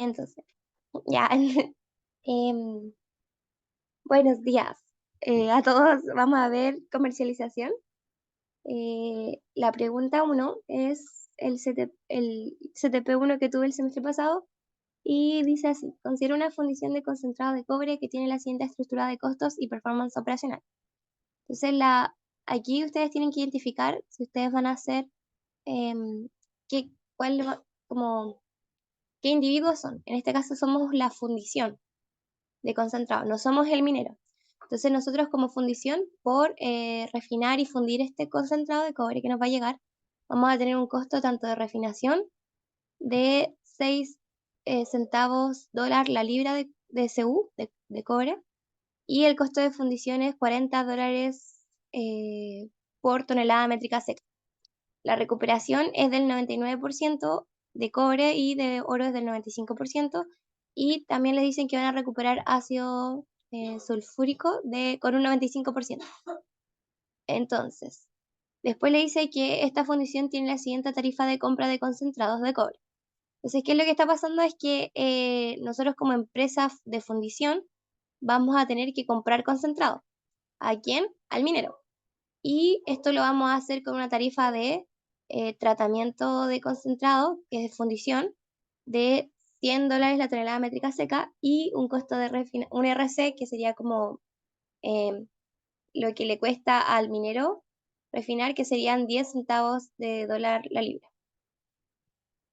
Entonces, ya, em, buenos días a todos. Vamos a ver comercialización. La pregunta uno es el CTP1 que tuve el semestre pasado y dice así: considera una fundición de concentrado de cobre que tiene la siguiente estructura de costos y performance operacional. Entonces, aquí ustedes tienen que identificar si ustedes van a hacer, em, qué, como, qué individuos son. En este caso somos la fundición de concentrado, no somos el minero. Entonces nosotros como fundición, por refinar y fundir este concentrado de cobre que nos va a llegar, vamos a tener un costo tanto de refinación de 6 centavos dólar la libra de CU, de cobre, y el costo de fundición es $40 por tonelada métrica seca. La recuperación es del 99% de cobre y de oro es del 95%. Y también les dicen que van a recuperar ácido sulfúrico con un 95%. Entonces, después le dice que esta fundición tiene la siguiente tarifa de compra de concentrados de cobre. Entonces, ¿qué es lo que está pasando? Es que nosotros como empresa de fundición vamos a tener que comprar concentrado. ¿A quién? Al minero. Y esto lo vamos a hacer con una tarifa de tratamiento de concentrado, que es de fundición, de $100 la tonelada métrica seca y un costo de un RC, que sería como lo que le cuesta al minero refinar, que serían 10 centavos de dólar la libra.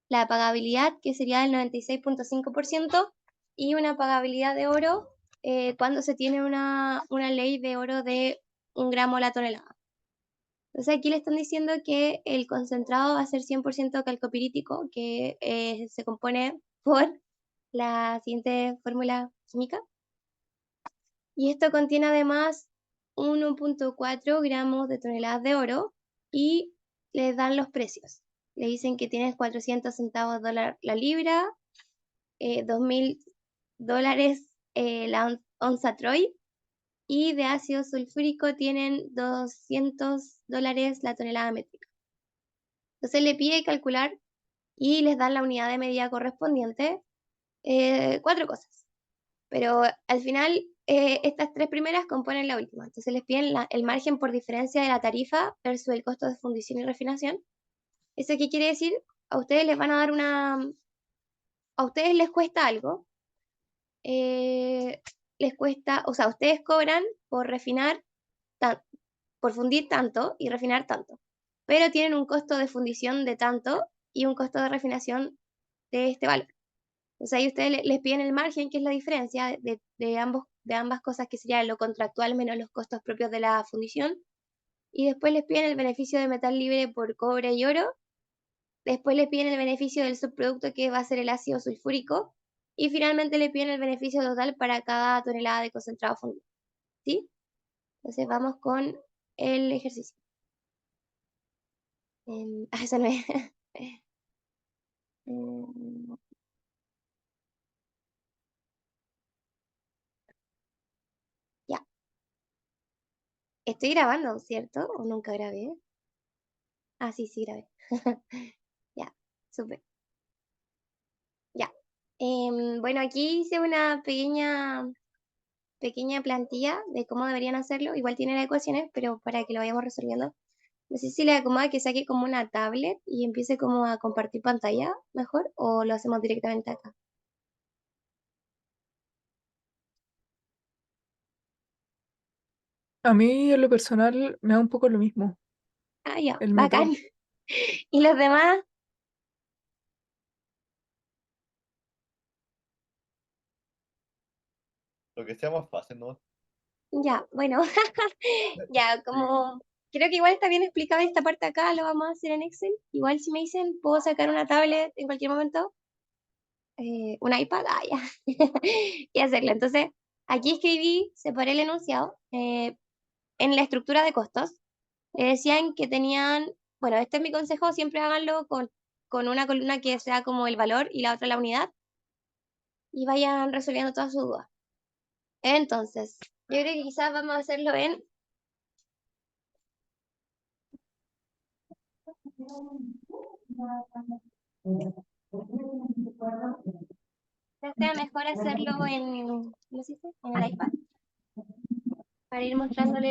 La pagabilidad, que sería del 96.5%, y una pagabilidad de oro cuando se tiene una ley de oro de 1 gramo la tonelada. Entonces aquí le están diciendo que el concentrado va a ser 100% calcopirítico, que se compone por la siguiente fórmula química. Y esto contiene además 1.4 gramos de toneladas de oro y les dan los precios. Le dicen que tienes 400 centavos dólar la libra, $2.000 la onza Troy, y de ácido sulfúrico tienen $200 la tonelada métrica. Entonces le pide calcular y les dan la unidad de medida correspondiente, 4 cosas. Pero al final, estas 3 primeras componen la última. Entonces les piden el margen por diferencia de la tarifa versus el costo de fundición y refinación. ¿Eso qué quiere decir? A ustedes les van a dar a ustedes les cuesta algo, les cuesta, o sea, ustedes cobran por refinar, por fundir tanto y refinar tanto, pero tienen un costo de fundición de tanto y un costo de refinación de este valor. Entonces ahí ustedes les piden el margen, que es la diferencia de ambas cosas, que sería lo contractual menos los costos propios de la fundición. Y después les piden el beneficio de metal libre por cobre y oro. Después les piden el beneficio del subproducto, que va a ser el ácido sulfúrico. Y finalmente le piden el beneficio total para cada tonelada de concentrado fundido. ¿Sí? Entonces vamos con el ejercicio. Eso no es. Em, ya. Estoy grabando, ¿cierto? ¿O nunca grabé? Ah, sí, sí grabé. Ya, súper. Ya. Bueno, aquí hice una pequeña plantilla de cómo deberían hacerlo. Igual tiene las ecuaciones, pero para que lo vayamos resolviendo. No sé si le acomoda que saque como una tablet y empiece como a compartir pantalla mejor, o lo hacemos directamente acá. A mí en lo personal me da un poco lo mismo Ah, ya, el bacán. método. ¿Y los demás? Lo que sea más fácil, ¿no? Ya, bueno, ya, como creo que igual está bien explicada esta parte acá, lo vamos a hacer en Excel. Igual si me dicen, puedo sacar una tablet en cualquier momento, un iPad, ya, y hacerlo. Entonces, aquí escribí, separé el enunciado. En la estructura de costos, le decían que tenían, bueno, este es mi consejo, siempre háganlo con una columna que sea como el valor y la otra la unidad, y vayan resolviendo todas sus dudas. Entonces, yo creo que quizás vamos a hacerlo en... sea mejor hacerlo en, ¿cómo se dice? En el iPad. Para ir mostrándole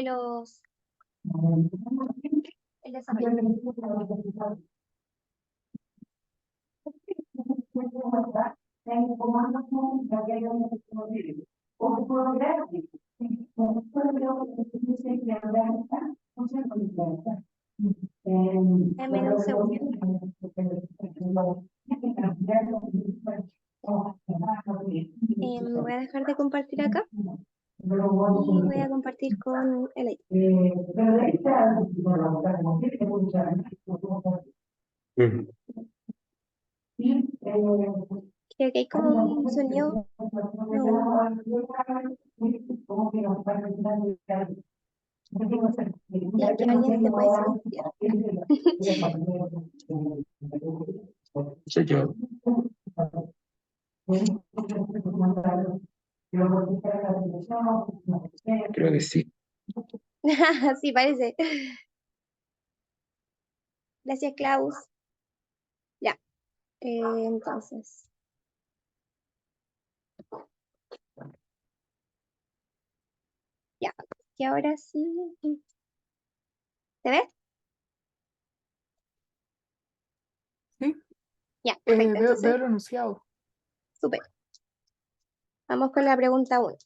el desarrollo. Dame un segundo. Voy a dejar de compartir acá y voy a compartir con el iPad. Creo que hay como un sonido. Y es que alguien se puede silenciar. Soy yo. Creo que sí. Sí, parece. Gracias, Klaus. Ya, entonces. Ya, que ahora sí. ¿Se ve? Sí, Ya, perfecto. veo Entonces, el enunciado. súper. Vamos con la pregunta 1.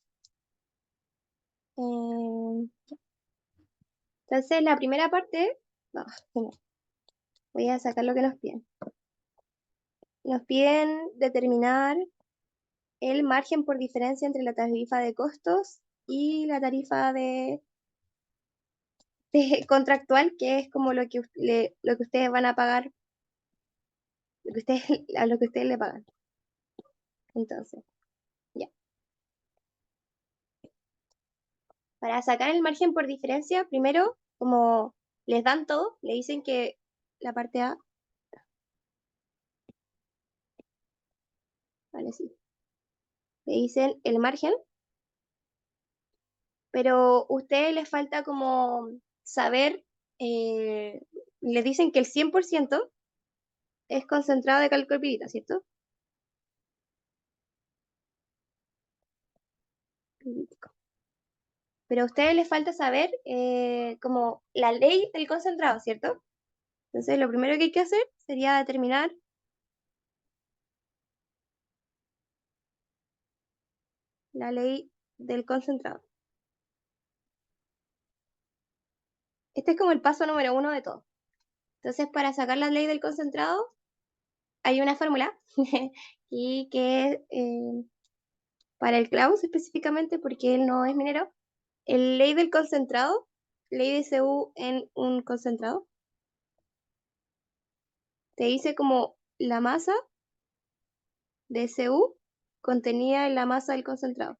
Entonces, la primera parte, no, voy a sacar lo que nos piden. Nos piden determinar el margen por diferencia entre la tarifa de costos y la tarifa de contractual, que es como lo que ustedes van a pagar, a lo que ustedes le pagan. Entonces, ya. Para sacar el margen por diferencia, primero, como les dan todo, le dicen que la parte A, vale, sí, le dicen el margen, pero a ustedes les falta como saber, les dicen que el 100% es concentrado de calcopirita, ¿cierto? Pero a ustedes les falta saber como la ley del concentrado, ¿cierto? Entonces, lo primero que hay que hacer sería determinar la ley del concentrado. Este es como el paso número 1 de todo. Entonces, para sacar la ley del concentrado, hay una fórmula y que para el Klaus específicamente, porque él no es minero, el ley del concentrado, ley de CU en un concentrado, te dice como la masa de CU contenida en la masa del concentrado.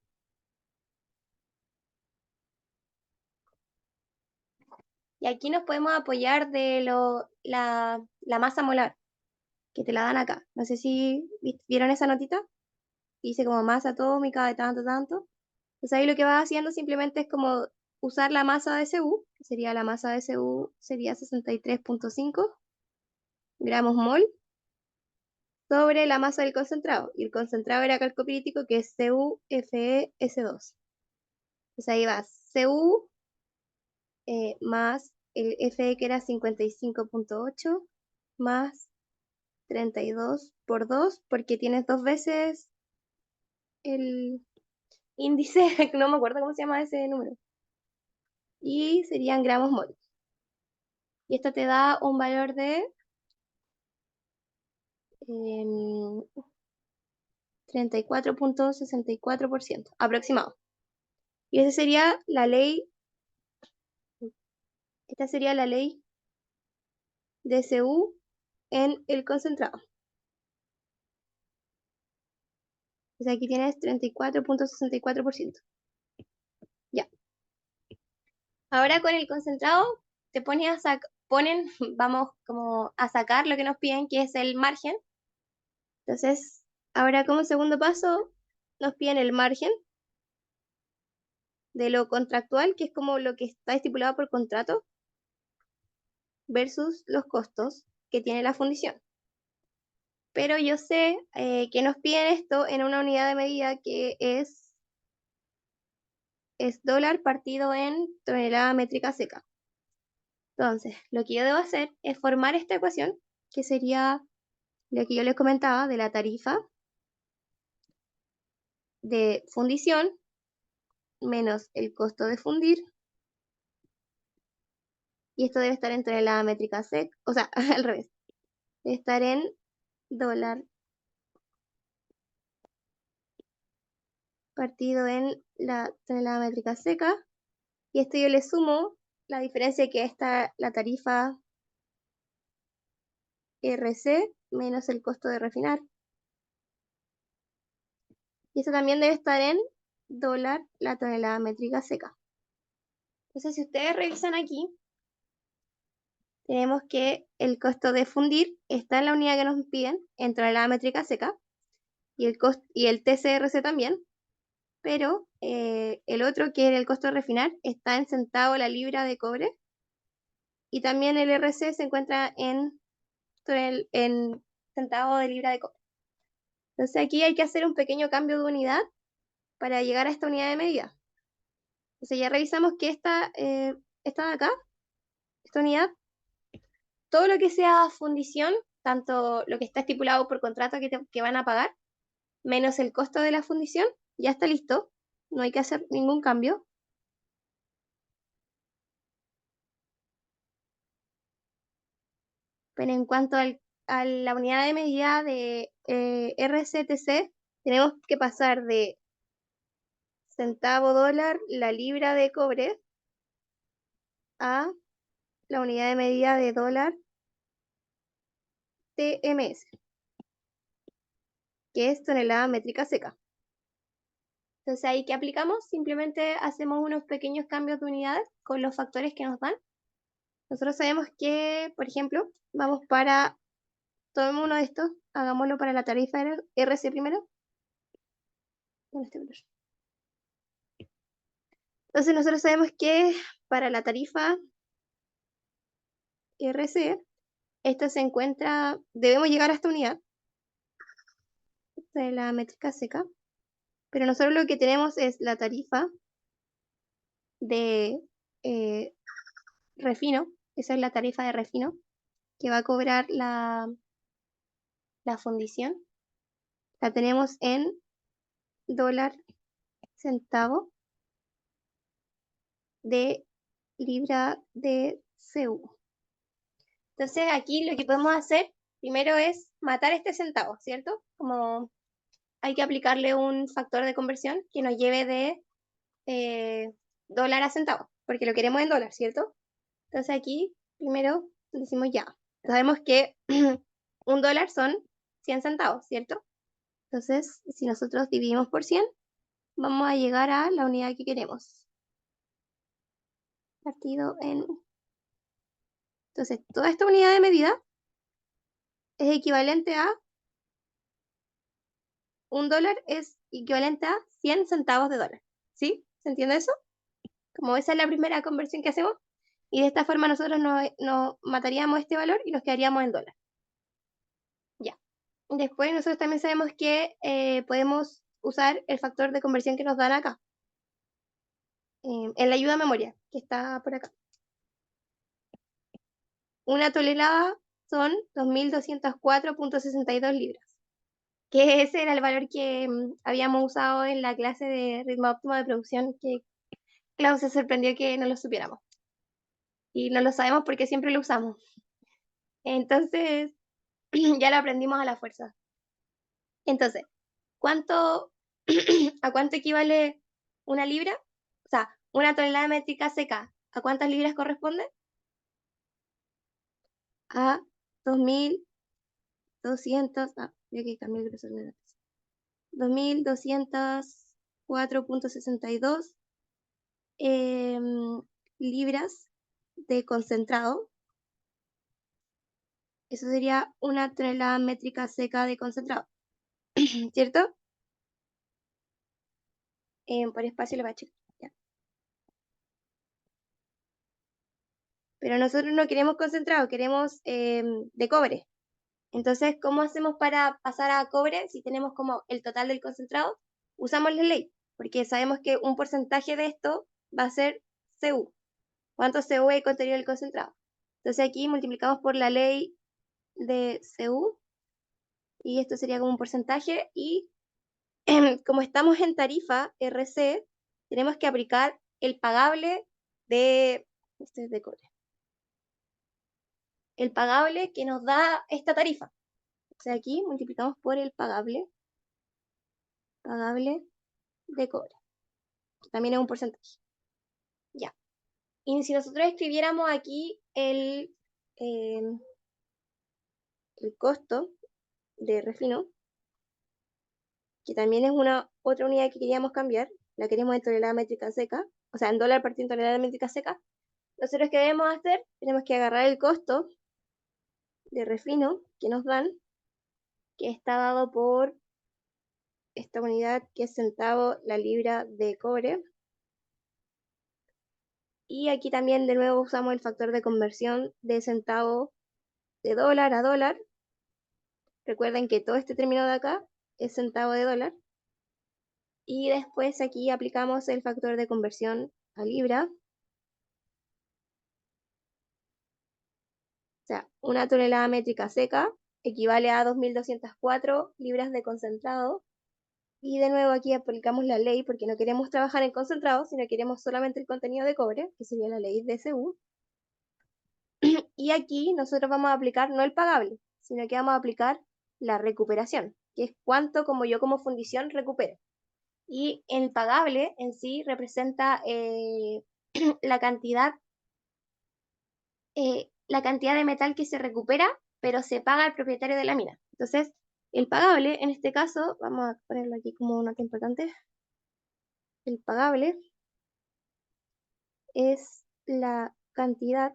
Y aquí nos podemos apoyar de la masa molar, que te la dan acá. No sé si vieron esa notita. Dice como masa atómica de tanto, tanto. Entonces ahí lo que vas haciendo simplemente es como usar la masa de Cu, que sería la masa de Cu, sería 63.5 gramos mol, sobre la masa del concentrado. Y el concentrado era calcopírico, que es CuFeS2. Entonces ahí va Cu más el Fe, que era 55.8, más 32 por 2, porque tienes dos veces el índice, no me acuerdo cómo se llama ese número, y serían gramos mol. Y esto te da un valor de 34.64% aproximado. Y esa sería la ley, esta sería la ley de Cu en el concentrado. Entonces aquí tienes 34.64%. Ya. Ahora con el concentrado te ponen, vamos como a sacar lo que nos piden, que es el margen. Entonces, ahora como segundo paso, nos piden el margen de lo contractual, que es como lo que está estipulado por contrato, versus los costos que tiene la fundición. pero yo sé que nos piden esto en una unidad de medida que es dólar partido en tonelada métrica seca. Entonces, lo que yo debo hacer es formar esta ecuación, que sería lo que yo les comentaba de la tarifa de fundición menos el costo de fundir. Y esto debe estar en tonelada métrica seca, o sea, al revés. Debe estar en dólar partido en la tonelada métrica seca. Y esto yo le sumo la diferencia que está la tarifa RC menos el costo de refinar. Y esto también debe estar en dólar la tonelada métrica seca. Entonces, si ustedes revisan aquí, tenemos que el costo de fundir está en la unidad que nos piden, en tonelada métrica seca, y el TCRC también, pero el otro, que es el costo de refinar, está en centavo la libra de cobre, y también el RC se encuentra en centavo de libra de cobre. Entonces aquí hay que hacer un pequeño cambio de unidad para llegar a esta unidad de medida. Entonces ya revisamos que esta de acá, esta unidad, todo lo que sea fundición, tanto lo que está estipulado por contrato que van a pagar, menos el costo de la fundición, ya está listo. No hay que hacer ningún cambio. Pero en cuanto a la unidad de medida de RCTC, tenemos que pasar de centavo dólar la libra de cobre a la unidad de medida de dólar TMS, que es tonelada métrica seca. Entonces ahí, ¿qué aplicamos? Simplemente hacemos unos pequeños cambios de unidades con los factores que nos dan. Nosotros sabemos que, por ejemplo, tomemos uno de estos, hagámoslo para la tarifa RC primero. Entonces nosotros sabemos que para la tarifa RC, esta se encuentra, debemos llegar a esta unidad de la métrica seca, pero nosotros lo que tenemos es la tarifa de refino, esa es la tarifa de refino que va a cobrar la fundición. La tenemos en dólar centavo de libra de CU. Entonces aquí lo que podemos hacer primero es matar este centavo, ¿cierto? Como hay que aplicarle un factor de conversión que nos lleve de dólar a centavo, porque lo queremos en dólar, ¿cierto? Entonces aquí primero decimos ya. Sabemos que un dólar son 100 centavos, ¿cierto? Entonces, si nosotros dividimos por 100, vamos a llegar a la unidad que queremos. Partido en... Entonces, toda esta unidad de medida es equivalente a... Un dólar es equivalente a 100 centavos de dólar. ¿Sí? ¿Se entiende eso? Como esa es la primera conversión que hacemos. Y de esta forma nosotros no mataríamos este valor y nos quedaríamos en dólar. Ya. Después nosotros también sabemos que podemos usar el factor de conversión que nos dan acá. En la ayuda a memoria, que está por acá. Una tonelada son 2.204.62 libras. Que ese era el valor que habíamos usado en la clase de ritmo óptimo de producción, que Klaus se sorprendió que no lo supiéramos. Y no lo sabemos porque siempre lo usamos. Entonces, ya lo aprendimos a la fuerza. Entonces, ¿a cuánto equivale una libra? O sea, una tonelada métrica seca, ¿a cuántas libras corresponde? A 2.200, voy a cambiar el grosor de la 2.204.62 libras de concentrado. Eso sería una tonelada métrica seca de concentrado, ¿cierto? Por espacio lo voy a checar. Ya. Pero nosotros no queremos concentrado, queremos de cobre. Entonces, ¿cómo hacemos para pasar a cobre si tenemos como el total del concentrado? Usamos la ley, porque sabemos que un porcentaje de esto va a ser Cu. ¿Cuánto Cu hay contenido del concentrado? Entonces aquí multiplicamos por la ley de Cu, y esto sería como un porcentaje, y como estamos en tarifa RC, tenemos que aplicar el pagable de, este es de cobre, el pagable que nos da esta tarifa. O sea, aquí multiplicamos por el pagable de cobre, que también es un porcentaje. Ya. Y si nosotros escribiéramos aquí el costo de refino, que también es otra unidad que queríamos cambiar, la queremos en tonelada métrica seca, o sea, en dólar por tonelada métrica seca. Nosotros, ¿qué debemos hacer? Tenemos que agarrar el costo de refino que nos dan, que está dado por esta unidad que es centavo la libra de cobre. Y aquí también de nuevo usamos el factor de conversión de centavo de dólar a dólar. Recuerden que todo este término de acá es centavo de dólar. Y después aquí aplicamos el factor de conversión a libra. O sea, una tonelada métrica seca equivale a 2.204 libras de concentrado. Y de nuevo aquí aplicamos la ley porque no queremos trabajar en concentrado, sino queremos solamente el contenido de cobre, que sería la ley de Cu. Y aquí nosotros vamos a aplicar no el pagable, sino que vamos a aplicar la recuperación, que es cuánto como yo como fundición recupero. Y el pagable en sí representa la cantidad de metal que se recupera, pero se paga al propietario de la mina. Entonces, el pagable, en este caso, vamos a ponerlo aquí como nota importante, el pagable es la cantidad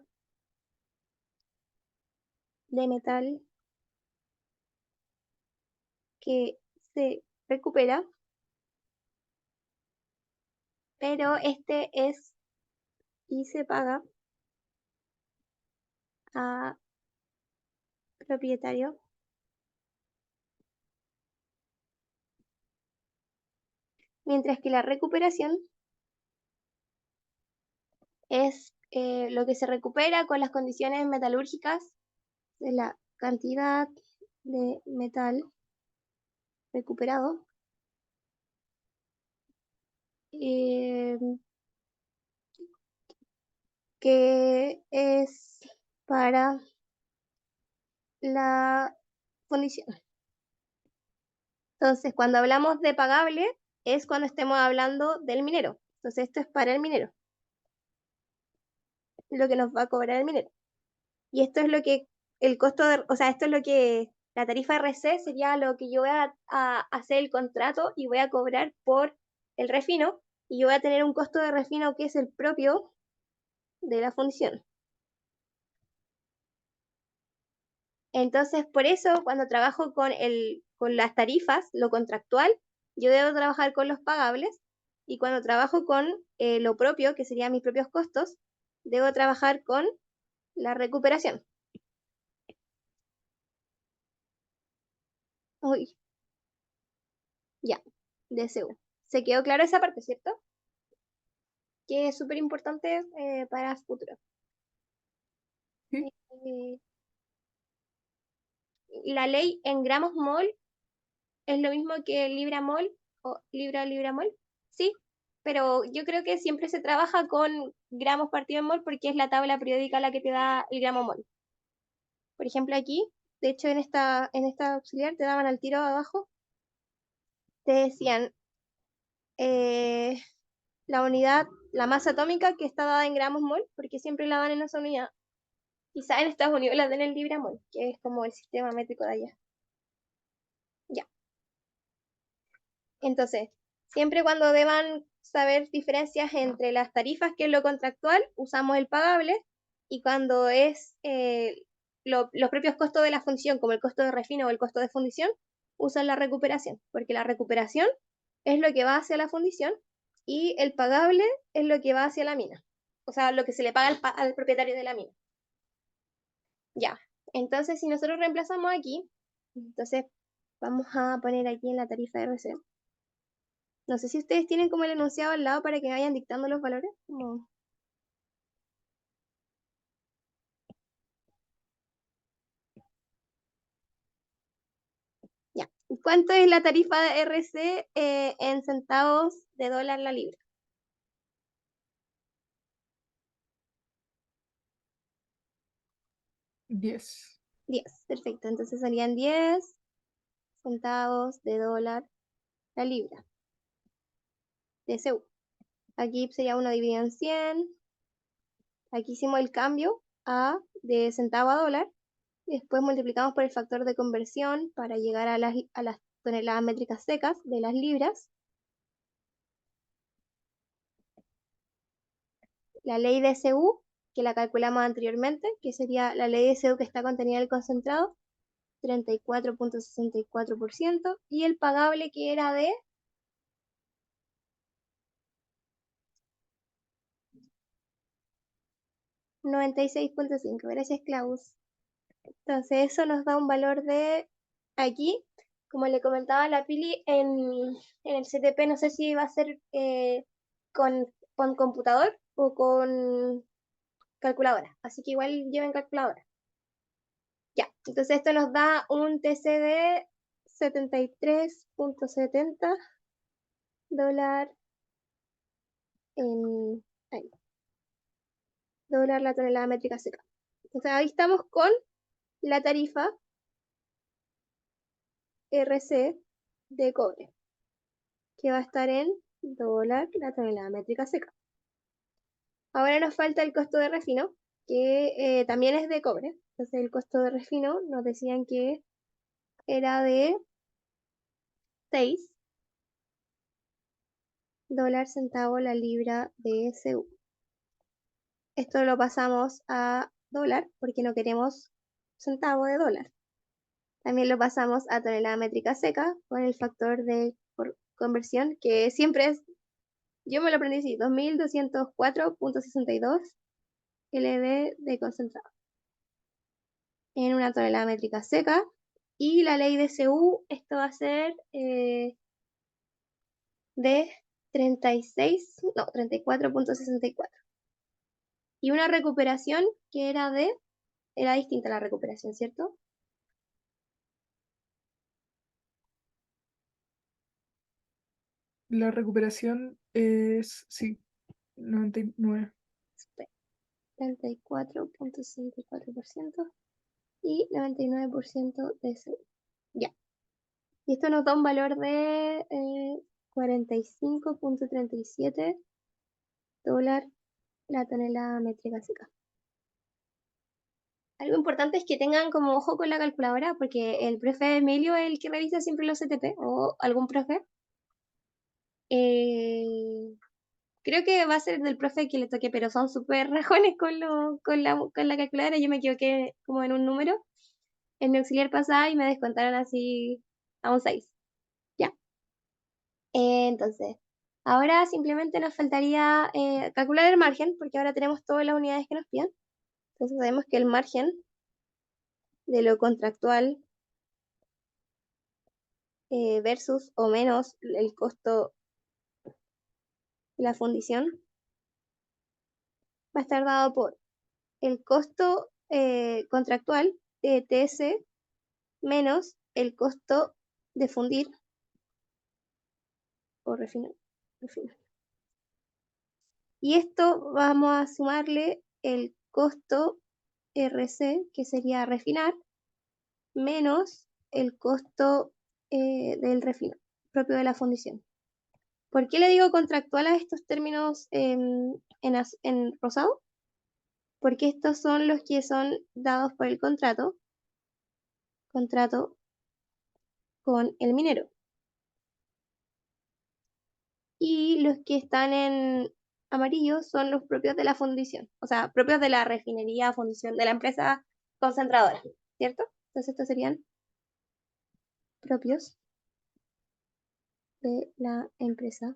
de metal que se recupera, pero este es y se paga a propietario mientras que la recuperación es lo que se recupera con las condiciones metalúrgicas de la cantidad de metal recuperado que es para la fundición. Entonces, cuando hablamos de pagable, es cuando estemos hablando del minero. Entonces, esto es para el minero, lo que nos va a cobrar el minero. Y esto es lo que el costo o sea, esto es lo que la tarifa RC sería lo que yo voy a hacer el contrato y voy a cobrar por el refino, y yo voy a tener un costo de refino que es el propio de la fundición. Entonces, por eso, cuando trabajo con las tarifas, lo contractual, yo debo trabajar con los pagables, y cuando trabajo con lo propio, que serían mis propios costos, debo trabajar con la recuperación. Uy, ya, DSU. ¿Se quedó claro esa parte, cierto? Que es súper importante para futuro. Sí. La ley en gramos mol es lo mismo que libra mol o libra mol, sí, pero yo creo que siempre se trabaja con gramos partido en mol porque es la tabla periódica la que te da el gramo mol. Por ejemplo, aquí, de hecho en esta auxiliar te daban al tiro abajo, te decían la unidad, la masa atómica que está dada en gramos mol, porque siempre la dan en esa unidad. Quizá en Estados Unidos la den en libra mol, que es como el sistema métrico de allá. Ya. Entonces, siempre cuando deban saber diferencias entre las tarifas, que es lo contractual, usamos el pagable, y cuando es los propios costos de la función, como el costo de refino o el costo de fundición, usan la recuperación, porque la recuperación es lo que va hacia la fundición y el pagable es lo que va hacia la mina, o sea, lo que se le paga al propietario de la mina. Ya, Entonces, si nosotros reemplazamos aquí, entonces vamos a poner aquí en la tarifa RC. No sé si ustedes tienen como el enunciado al lado para que vayan dictando los valores. Ya. ¿Cuánto es la tarifa de RC en centavos de dólar la libra? 10. 10, perfecto. Entonces serían 10 centavos de dólar la libra. DCU. Aquí sería 1 dividido en 100. Aquí hicimos el cambio de centavo a dólar. Después multiplicamos por el factor de conversión para llegar a las toneladas métricas secas de las libras. La ley de SU, que la calculamos anteriormente, que sería la ley de SU que está contenida en el concentrado, 34.64%, y el pagable que era de 96.5. Gracias, Klaus. Entonces eso nos da un valor de aquí, como le comentaba la Pili, en el CTP no sé si va a ser con computador o con calculadora, así que igual lleven calculadora. Ya, entonces esto nos da un TC de 73.70 dólar en ahí, dólar la tonelada métrica seca. Entonces ahí estamos con la tarifa RC de cobre, que va a estar en dólar la tonelada métrica seca. Ahora nos falta el costo de refino, que también es de cobre. Entonces el costo de refino nos decían que era de 6 dólares centavos la libra de SU. Esto lo pasamos a dólar porque no queremos centavo de dólar. También lo pasamos a tonelada métrica seca con el factor de conversión, que siempre es, yo me lo aprendí así, 2204.62 LB de concentrado en una tonelada métrica seca. Y la ley de CU, esto va a ser de 34.64. Y una recuperación que era distinta a la recuperación, ¿cierto? La recuperación es, sí, 99. 34.64% y 99% de CU. Ya. Y esto nos da un valor de 45.37 dólares la tonelada métrica seca. Algo importante es que tengan como ojo con la calculadora, porque el profe Emilio es el que revisa siempre los CTP, o algún profe. Creo que va a ser del profe que le toque, pero son súper rajones con la calculadora. Yo me equivoqué como en un número en mi auxiliar pasada y me descontaron así a un 6. Ya. Entonces, ahora simplemente nos faltaría calcular el margen, porque ahora tenemos todas las unidades que nos piden. Entonces sabemos que el margen de lo contractual versus o menos el costo de la fundición va a estar dado por el costo contractual de TS menos el costo de fundir o refinar. Y esto vamos a sumarle el costo RC, que sería refinar, menos el costo del refino, propio de la fundición. ¿Por qué le digo contractual a estos términos en rosado? Porque estos son los que son dados por el contrato con el minero. Y los que están en amarillo son los propios de la fundición, o sea, propios de la refinería, fundición, de la empresa concentradora, ¿cierto? Entonces estos serían propios de la empresa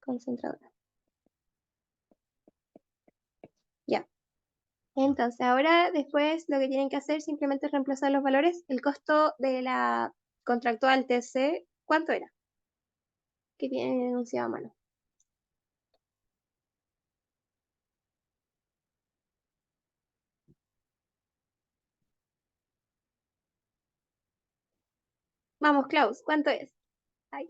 concentradora. Ya. Entonces, ahora después lo que tienen que hacer simplemente es reemplazar los valores. El costo de la contractual TC, ¿cuánto era? Que tiene enunciado a mano. Vamos, Klaus, ¿cuánto es? Ay.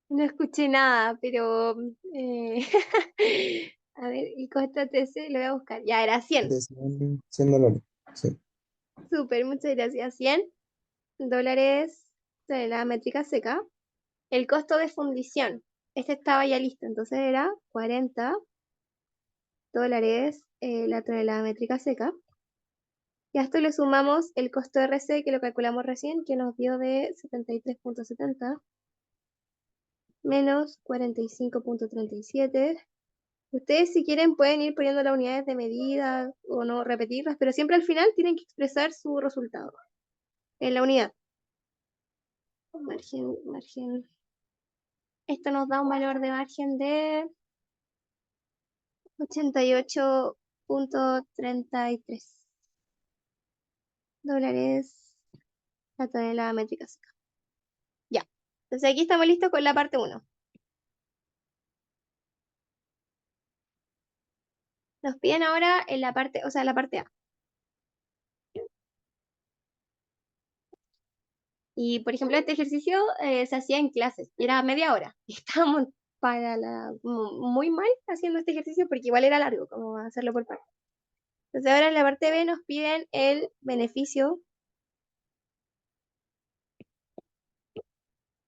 No escuché nada, pero a ver, el costo TC lo voy a buscar. Ya era 100. De 100 dólares. Sí. Súper, muchas gracias. 100 dólares de la métrica seca. El costo de fundición. Este estaba ya listo, entonces era 40 dólares la tonelada métrica seca. Y a esto le sumamos el costo de RC, que lo calculamos recién, que nos dio de 73.70 menos 45.37. Ustedes, si quieren, pueden ir poniendo las unidades de medida o no repetirlas, pero siempre al final tienen que expresar su resultado en la unidad. Margen. Esto nos da un valor de margen de 88.33 dólares la tonelada métrica seca. Ya. Entonces aquí estamos listos con la parte 1. Nos piden ahora en la parte, o sea, la parte A. Y, por ejemplo, este ejercicio se hacía en clases, y era media hora. Y estábamos muy mal haciendo este ejercicio porque igual era largo, como hacerlo por partes. Entonces ahora en la parte B nos piden el beneficio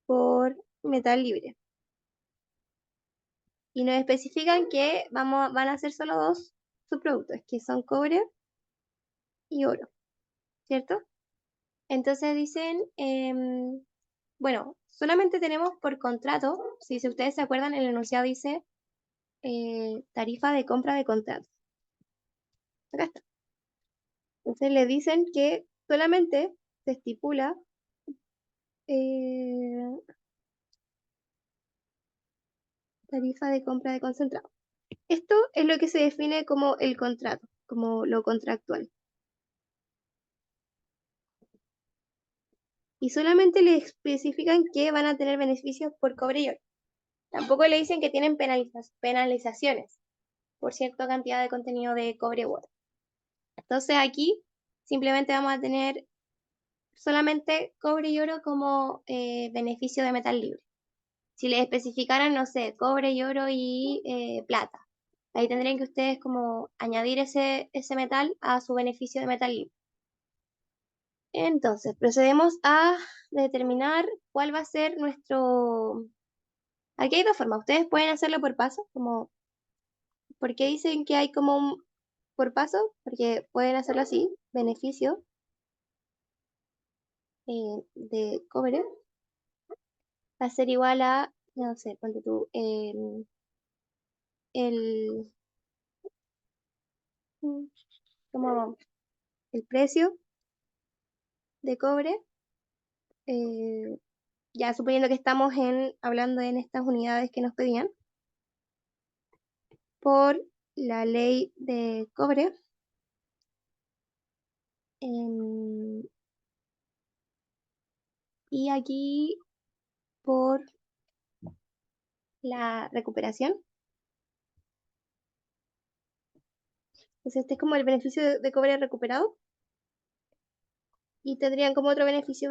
por metal libre. Y nos especifican que van a ser solo dos subproductos, que son cobre y oro, ¿cierto? Entonces dicen, bueno, solamente tenemos por contrato, si ustedes se acuerdan, el enunciado dice tarifa de compra de contrato. Acá está. Entonces le dicen que solamente se estipula tarifa de compra de concentrado. Esto es lo que se define como el contrato, como lo contractual. Y solamente le especifican que van a tener beneficios por cobre y oro. Tampoco le dicen que tienen penalizaciones por cierta cantidad de contenido de cobre u oro. Entonces aquí simplemente vamos a tener solamente cobre y oro como beneficio de metal libre. Si les especificaran, no sé, cobre y oro y plata, ahí tendrían que ustedes como añadir ese metal a su beneficio de metal libre. Entonces, procedemos a determinar cuál va a ser nuestro... Aquí hay dos formas. Ustedes pueden hacerlo por paso, como... ¿Por qué dicen que hay como un por paso? Porque pueden hacerlo así, beneficio de cobre va a ser igual a, no sé, ponte tú, el, como el precio de cobre, eh, ya suponiendo que estamos hablando en estas unidades que nos pedían, por la ley de cobre, em, y aquí por la recuperación. Entonces este es como el beneficio de cobre recuperado. Y tendrían como otro beneficio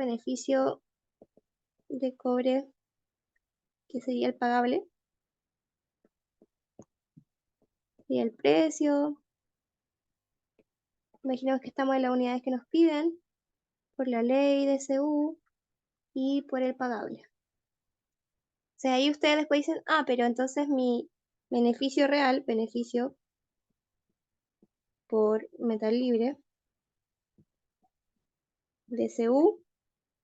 de cobre, que sería el pagable. Y el precio. Imaginemos que estamos en las unidades que nos piden, por la ley de CU y por el pagable. O sea, ahí ustedes después dicen, ah, pero entonces mi beneficio real, beneficio por metal libre, DCU,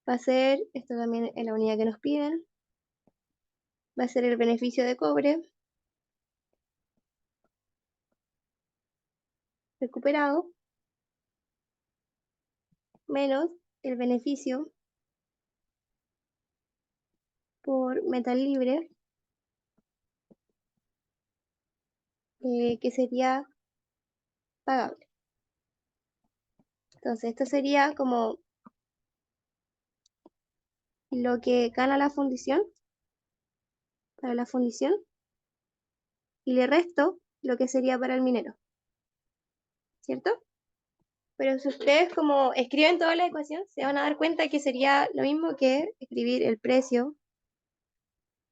va a ser, esto también en la unidad que nos piden, va a ser el beneficio de cobre recuperado menos el beneficio por metal libre, que sería pagable. Entonces, esto sería como lo que gana la fundición, para la fundición, y le resto lo que sería para el minero, ¿cierto? Pero si ustedes como escriben toda la ecuación, se van a dar cuenta que sería lo mismo que escribir el precio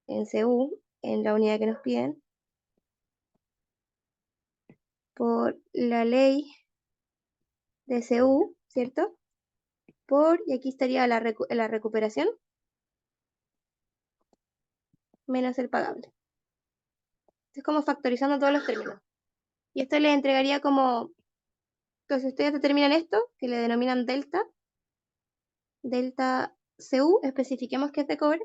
en CU, en la unidad que nos piden, por la ley de CU, ¿cierto? Y aquí estaría la recuperación, menos el pagable. Es como factorizando todos los términos. Y esto les entregaría como, entonces ustedes determinan esto, que le denominan delta CU, especifiquemos que es de cobre,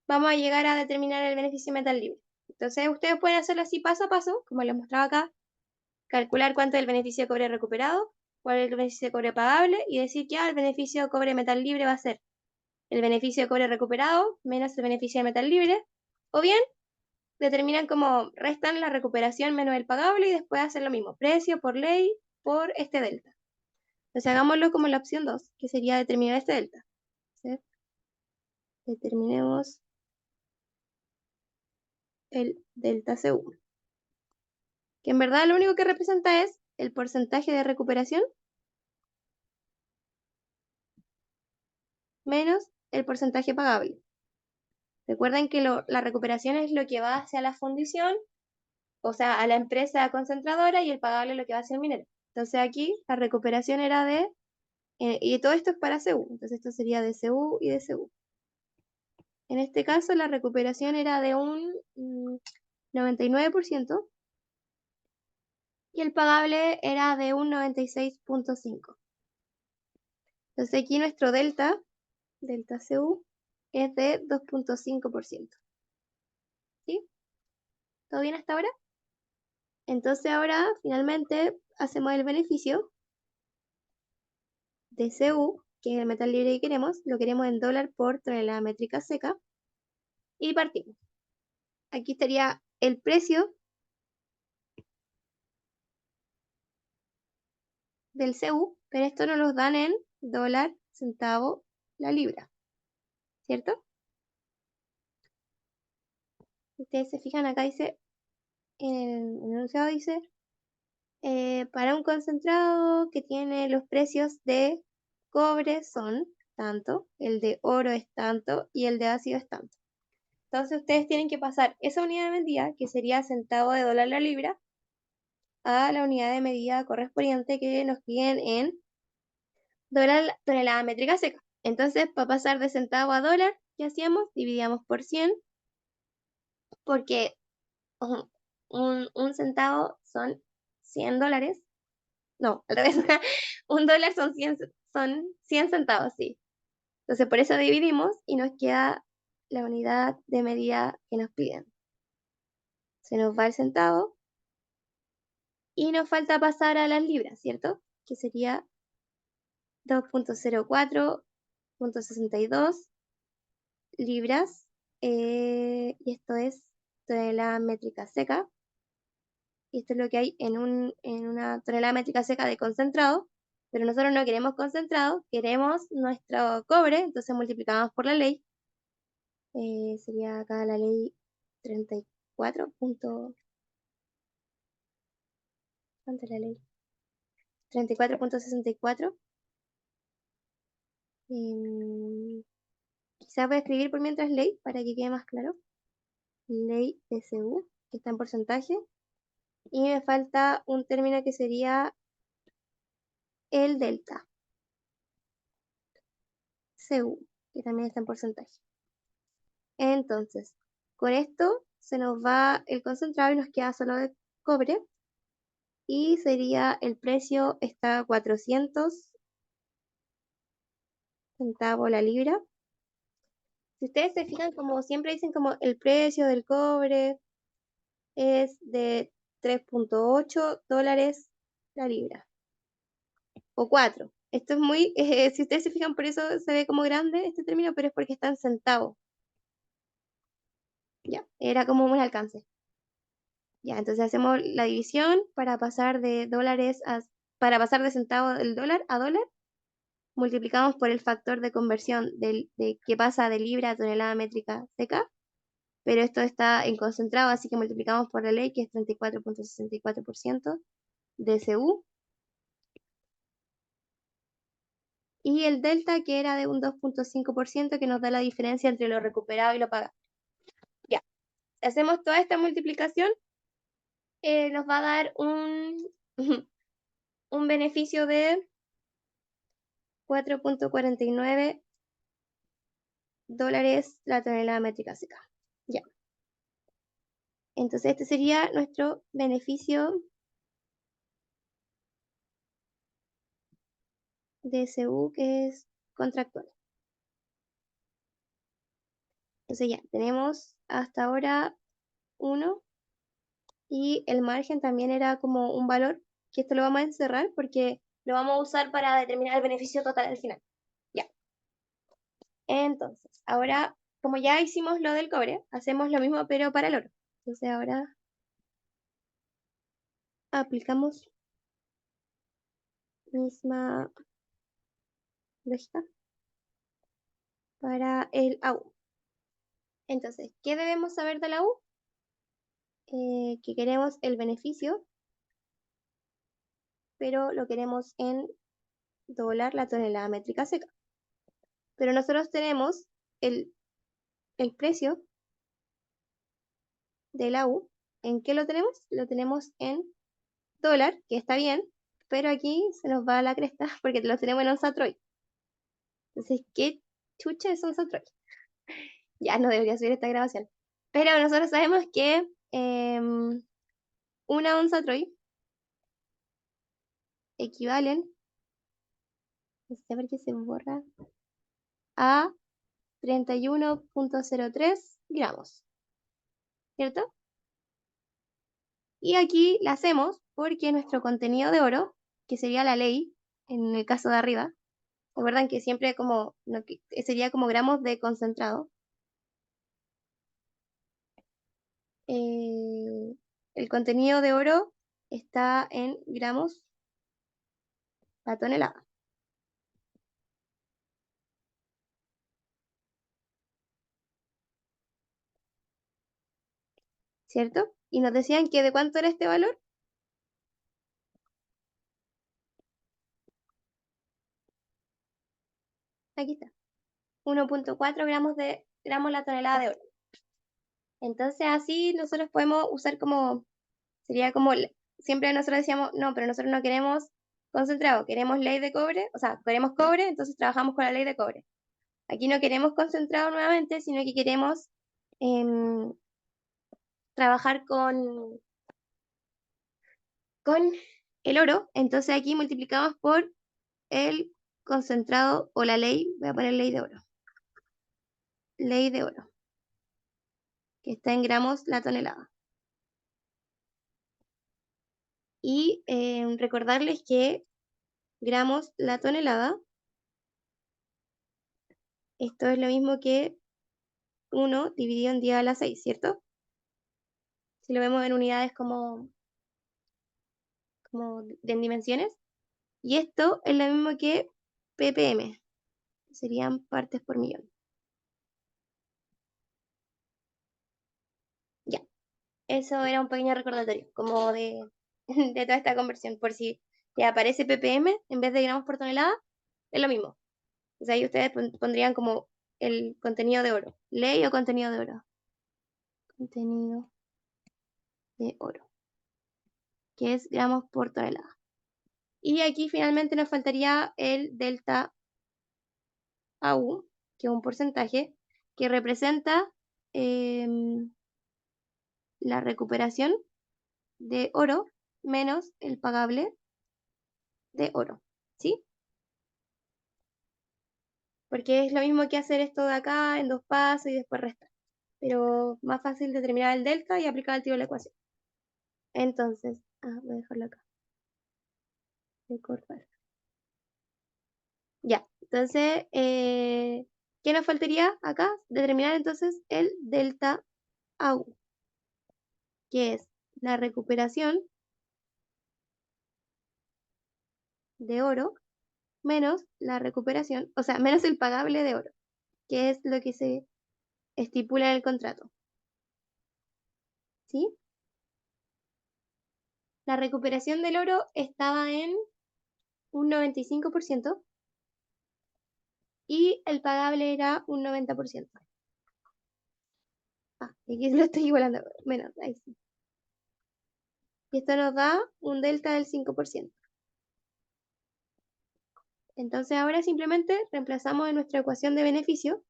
vamos a llegar a determinar el beneficio metal libre. Entonces ustedes pueden hacerlo así paso a paso, como les mostraba acá, calcular cuánto es el beneficio de cobre recuperado, cuál es el beneficio de cobre pagable, y decir que el beneficio de cobre metal libre va a ser el beneficio de cobre recuperado menos el beneficio de metal libre, o bien determinan como restan la recuperación menos el pagable y después hacer lo mismo, precio por ley por este delta. Entonces hagámoslo como la opción 2, que sería determinar este delta. ¿Sí? Determinemos el delta CU, que en verdad lo único que representa es el porcentaje de recuperación menos el porcentaje pagable. Recuerden que la recuperación es lo que va hacia la fundición, o sea, a la empresa concentradora, y el pagable es lo que va hacia el minero. Entonces aquí la recuperación era de, y todo esto es para CU, entonces esto sería de CU y de CU. En este caso la recuperación era de un 99% y el pagable era de un 96.5%. Entonces aquí nuestro delta CU, es de 2.5%. ¿Sí? ¿Todo bien hasta ahora? Entonces ahora finalmente hacemos el beneficio de CU, que es el metal libre que queremos, lo queremos en dólar por tonelada métrica seca, y partimos. Aquí estaría el precio del CU, pero esto nos lo dan en dólar, centavo, la libra, ¿cierto? Ustedes se fijan acá dice, en el enunciado dice, para un concentrado que tiene los precios de cobre son tanto, el de oro es tanto y el de ácido es tanto. Entonces ustedes tienen que pasar esa unidad de medida, que sería centavo de dólar la libra, a la unidad de medida correspondiente que nos piden en dólar tonelada métrica seca. Entonces, para pasar de centavo a dólar, ¿qué hacíamos? Dividíamos por 100, porque un centavo son 100 dólares. No, al revés. Un dólar son 100 centavos, sí. Entonces, por eso dividimos y nos queda la unidad de medida que nos piden. Se nos va el centavo y nos falta pasar a las libras, ¿cierto? Que sería 2.04.62 libras, y esto es tonelada métrica seca, y esto es lo que hay en una tonelada métrica seca de concentrado, pero nosotros no queremos concentrado, queremos nuestro cobre, entonces multiplicamos por la ley, sería acá la ley 34. ¿Cuánto es la ley? 34.64. Quizás voy a escribir por mientras ley para que quede más claro. Ley SU, que está en porcentaje. Y me falta un término que sería el delta CU, que también está en porcentaje. Entonces, con esto se nos va el concentrado y nos queda solo de cobre. Y sería el precio está a 400 centavos la libra. Si ustedes se fijan, como siempre dicen, como el precio del cobre es de 3.8 dólares la libra. O 4, Esto es muy, si ustedes se fijan, por eso se ve como grande este término, pero es porque está en centavos. Ya, era como un alcance. Ya, entonces hacemos la división para pasar de para pasar de centavo del dólar a dólar. Multiplicamos por el factor de conversión de que pasa de libra a tonelada métrica seca, pero esto está en concentrado, así que multiplicamos por la ley, que es 34.64% de CU. Y el delta, que era de un 2.5%, que nos da la diferencia entre lo recuperado y lo pagado. Ya, hacemos toda esta multiplicación, nos va a dar un beneficio de 4.49 dólares la tonelada métrica seca. Ya. Entonces este sería nuestro beneficio de CU, que es contractual. Entonces ya, tenemos hasta ahora 1 y el margen también era como un valor, que esto lo vamos a encerrar porque lo vamos a usar para determinar el beneficio total al final. Ya. Entonces, ahora, como ya hicimos lo del cobre, hacemos lo mismo pero para el oro. Entonces ahora aplicamos misma lógica para el AU. Entonces, ¿qué debemos saber de la U? Que queremos el beneficio, pero lo queremos en dólar la tonelada métrica seca. Pero nosotros tenemos el precio de la U. ¿En qué lo tenemos? Lo tenemos en dólar, que está bien, pero aquí se nos va a la cresta porque lo tenemos en onza troy. Entonces, ¿qué chucha es onza troy? Ya no debería subir esta grabación. Pero nosotros sabemos que una onza troy equivalen, no sé por qué se borra, a 31.03 gramos, ¿cierto? Y aquí la hacemos porque nuestro contenido de oro, que sería la ley, en el caso de arriba, recuerdan que siempre como, sería como gramos de concentrado. El contenido de oro está en gramos la tonelada. ¿Cierto? Y nos decían que de cuánto era este valor. Aquí está. 1.4 gramos la tonelada de oro. Entonces así nosotros podemos usar como, sería como, siempre nosotros decíamos, no, pero nosotros no queremos concentrado, queremos ley de cobre, o sea, queremos cobre, entonces trabajamos con la ley de cobre. Aquí no queremos concentrado nuevamente, sino que queremos trabajar con el oro, entonces aquí multiplicamos por el concentrado o la ley, voy a poner ley de oro, que está en gramos la tonelada. Y recordarles que gramos la tonelada, esto es lo mismo que 1 dividido en 10 a la 6, ¿cierto? Si lo vemos en unidades como en dimensiones. Y esto es lo mismo que ppm, serían partes por millón. Ya, eso era un pequeño recordatorio, como de toda esta conversión, por si te aparece ppm en vez de gramos por tonelada, es lo mismo. O sea, ahí ustedes pondrían como el contenido de oro. Ley o contenido de oro. Contenido de oro, que es gramos por tonelada. Y aquí finalmente nos faltaría el delta AU, que es un porcentaje que representa la recuperación de oro menos el pagable de oro, ¿sí? Porque es lo mismo que hacer esto de acá en 2 pasos y después restar. Pero más fácil determinar el delta y aplicar el tiro de la ecuación. Entonces, voy a dejarlo acá. Recordar. Ya, entonces, ¿qué nos faltaría acá? Determinar entonces el delta AU, que es la recuperación de oro menos la recuperación, o sea, menos el pagable de oro, que es lo que se estipula en el contrato. ¿Sí? La recuperación del oro estaba en un 95% y el pagable era un 90%. Ah, aquí lo estoy igualando, menos, ahí sí. Y esto nos da un delta del 5%. Entonces ahora simplemente reemplazamos en nuestra ecuación de beneficio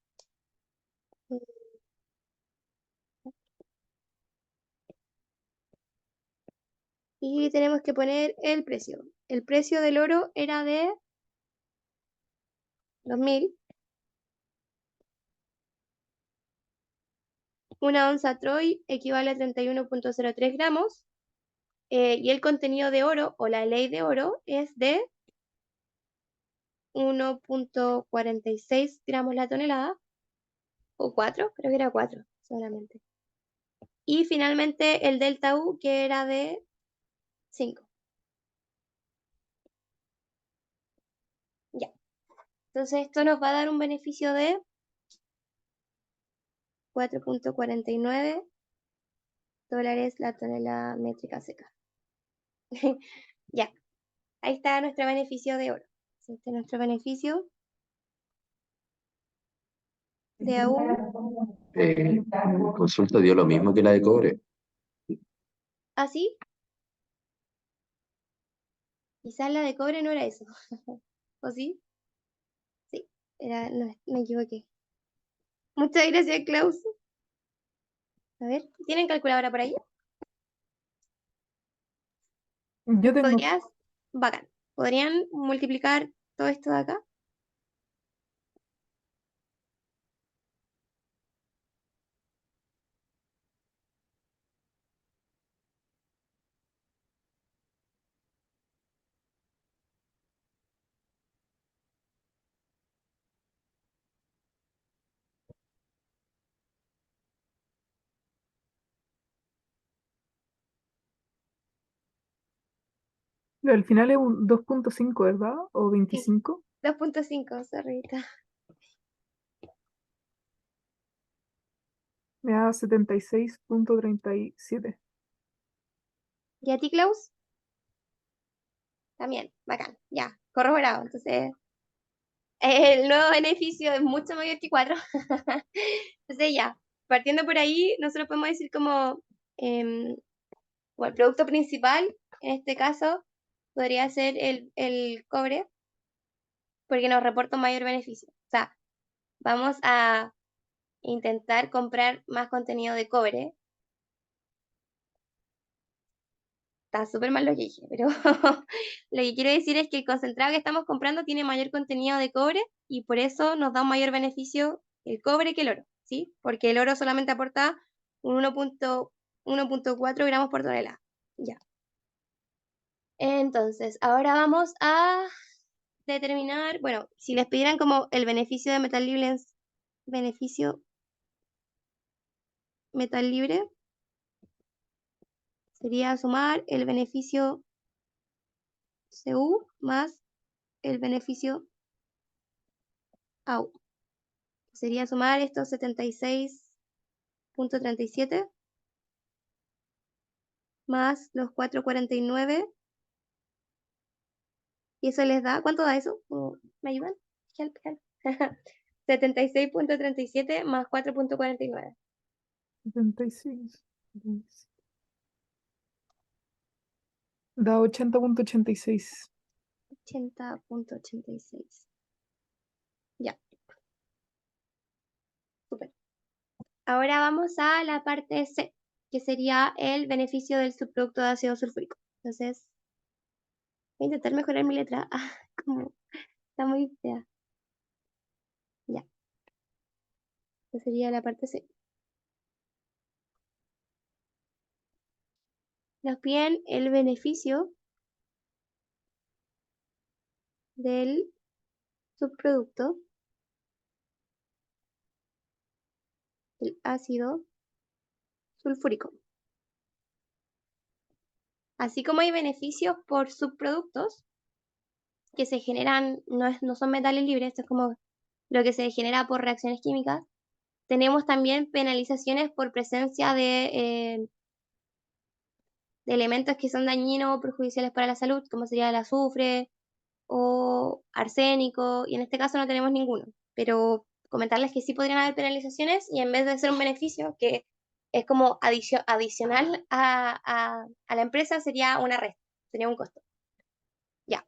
y tenemos que poner el precio. El precio del oro era de 2000. Una onza Troy equivale a 31.03 gramos. Y el contenido de oro o la ley de oro es de 1.46 gramos la tonelada. O 4, creo que era 4 solamente. Y finalmente el delta U que era de 5. Ya. Entonces esto nos va a dar un beneficio de 4.49 dólares la tonelada métrica seca. Ya, ahí está nuestro beneficio de oro. Este es nuestro beneficio de AU. Consulta dio lo mismo que la de cobre. Así, quizás la de cobre no era eso. ¿O sí? Sí, era, no, me equivoqué. Muchas gracias, Klaus. A ver, ¿tienen calculadora por ahí? Yo tengo. ¿Podrías? Bacán. ¿Podrían multiplicar todo esto de acá? Al final es un 2.5, ¿verdad? ¿O 25? 2.5, sorrita. Me da 76.37. ¿Y a ti, Klaus? También, bacán. Ya, corroborado. Entonces, el nuevo beneficio es mucho mayor que 4. Entonces, ya, partiendo por ahí, nosotros podemos decir como, bueno, el producto principal, en este caso, podría ser el cobre, porque nos reporta un mayor beneficio. O sea, vamos a intentar comprar más contenido de cobre. Está súper mal lo que dije, pero lo que quiero decir es que el concentrado que estamos comprando tiene mayor contenido de cobre y por eso nos da un mayor beneficio el cobre que el oro, ¿sí? Porque el oro solamente aporta un 1.4 gramos por tonelada. Ya. Entonces, ahora vamos a determinar, bueno, si les pidieran como el beneficio de metal libre, beneficio metal libre, sería sumar el beneficio CU más el beneficio AU. Sería sumar estos 76.37 más los 4.49 y eso les da, ¿cuánto da eso? ¿Me ayudan? Help, help. 76.37 más 4.49. 76. Da 80.86. 80.86. Ya, súper. Ahora vamos a la parte C, que sería el beneficio del subproducto de ácido sulfúrico. Entonces, voy a intentar mejorar mi letra. Como está muy fea. Ya, esa sería la parte C. Nos piden el beneficio del subproducto del ácido sulfúrico. Así como hay beneficios por subproductos que se generan, no son metales libres, esto es como lo que se genera por reacciones químicas, tenemos también penalizaciones por presencia de elementos que son dañinos o perjudiciales para la salud, como sería el azufre o arsénico, y en este caso no tenemos ninguno. Pero comentarles que sí podrían haber penalizaciones y en vez de ser un beneficio que es como adicional a la empresa, sería una resta, sería un costo. Ya.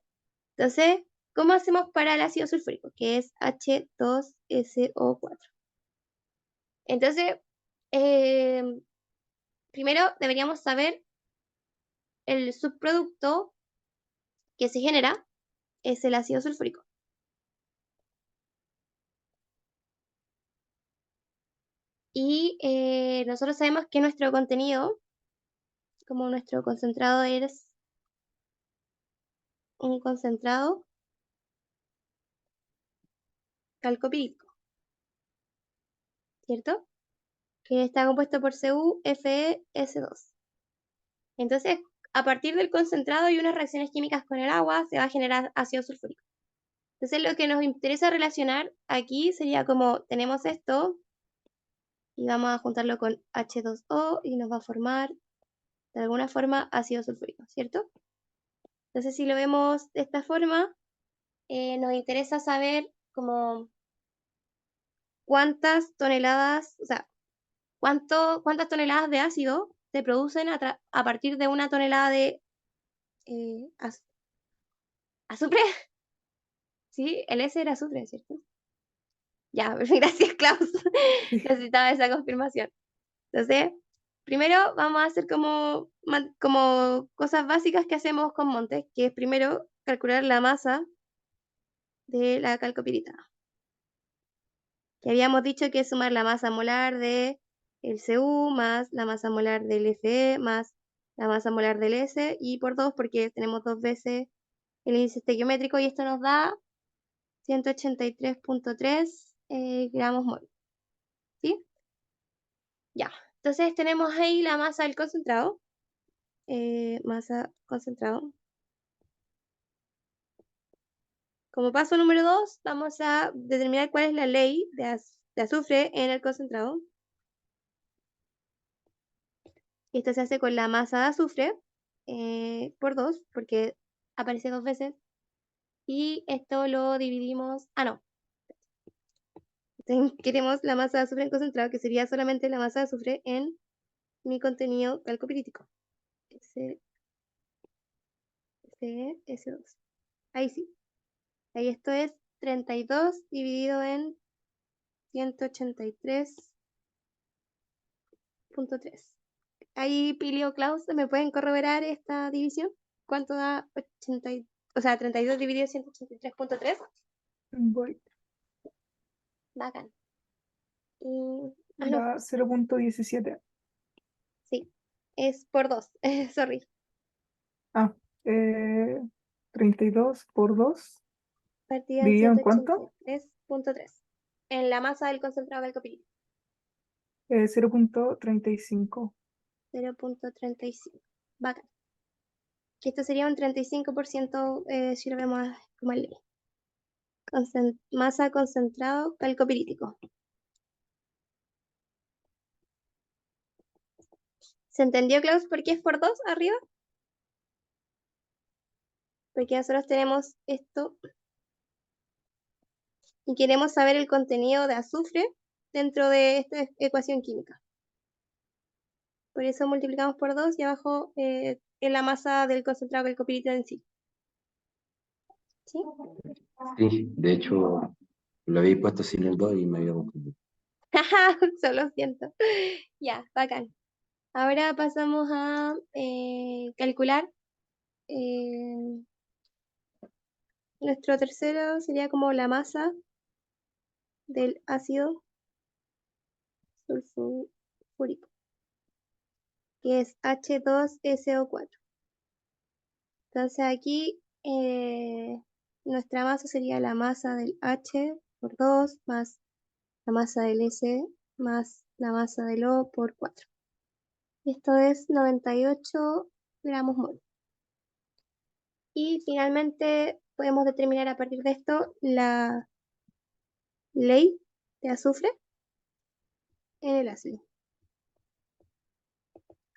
Entonces, ¿cómo hacemos para el ácido sulfúrico? Que es H2SO4. Entonces, primero deberíamos saber el subproducto que se genera es el ácido sulfúrico. Y nosotros sabemos que nuestro contenido, como nuestro concentrado es un concentrado calcopírico, ¿cierto? Que está compuesto por CuFeS2. Entonces, a partir del concentrado y unas reacciones químicas con el agua, se va a generar ácido sulfúrico. Entonces, lo que nos interesa relacionar aquí sería como tenemos esto y vamos a juntarlo con H2O y nos va a formar de alguna forma ácido sulfúrico, ¿cierto? Entonces, si lo vemos de esta forma, nos interesa saber como cuántas toneladas, o sea, cuántas toneladas de ácido se producen a partir de una tonelada de azufre. Sí, el S era azufre, ¿cierto? Ya, gracias, Klaus. Sí. Necesitaba esa confirmación. Entonces, primero vamos a hacer como cosas básicas que hacemos con Montes, que es primero calcular la masa de la calcopirita. Que habíamos dicho que es sumar la masa molar de el Cu más la masa molar del Fe más la masa molar del S y por 2 porque tenemos 2 veces el índice estequiométrico y esto nos da 183.3 gramos mol. ¿Sí? Ya. Entonces tenemos ahí la masa del concentrado. Masa concentrado. Como paso número 2, vamos a determinar cuál es la ley de azufre en el concentrado. Esto se hace con la masa de azufre por 2, porque aparece 2 veces. Y esto lo dividimos. Ah, no. Entonces, queremos la masa de azufre en concentrado, que sería solamente la masa de azufre en mi contenido calcopirítico. S2. Ahí sí. Ahí esto es 32 dividido en 183.3. Ahí, Pilio, Klaus, ¿me pueden corroborar esta división? ¿Cuánto da 32 dividido en 183.3? Voy. Bacán. No, Da 0.17. sí, es por 2, sorry. Ah, 32 por 2. Partida en ¿Dividido en cuánto? 183.3. En la masa del concentrado del copilín. 0.35. 0.35. Bacán. Que esto sería un 35% si lo vemos como ley. Masa concentrado calcopirítico. ¿Se entendió, Klaus, por qué es por 2 arriba? Porque nosotros tenemos esto y queremos saber el contenido de azufre dentro de esta ecuación química. Por eso multiplicamos por 2 y abajo en la masa del concentrado calcopirita en sí. ¿Sí? Sí, de hecho, lo habéis puesto sin el 2 y me había confundido. Solo siento. Ya, bacán. Ahora pasamos a calcular. Nuestro tercero sería como la masa del ácido sulfúrico, que es H2SO4. Entonces aquí nuestra masa sería la masa del H por 2 más la masa del S más la masa del O por 4. Esto es 98 gramos mol. Y finalmente podemos determinar a partir de esto la ley de azufre en el ácido,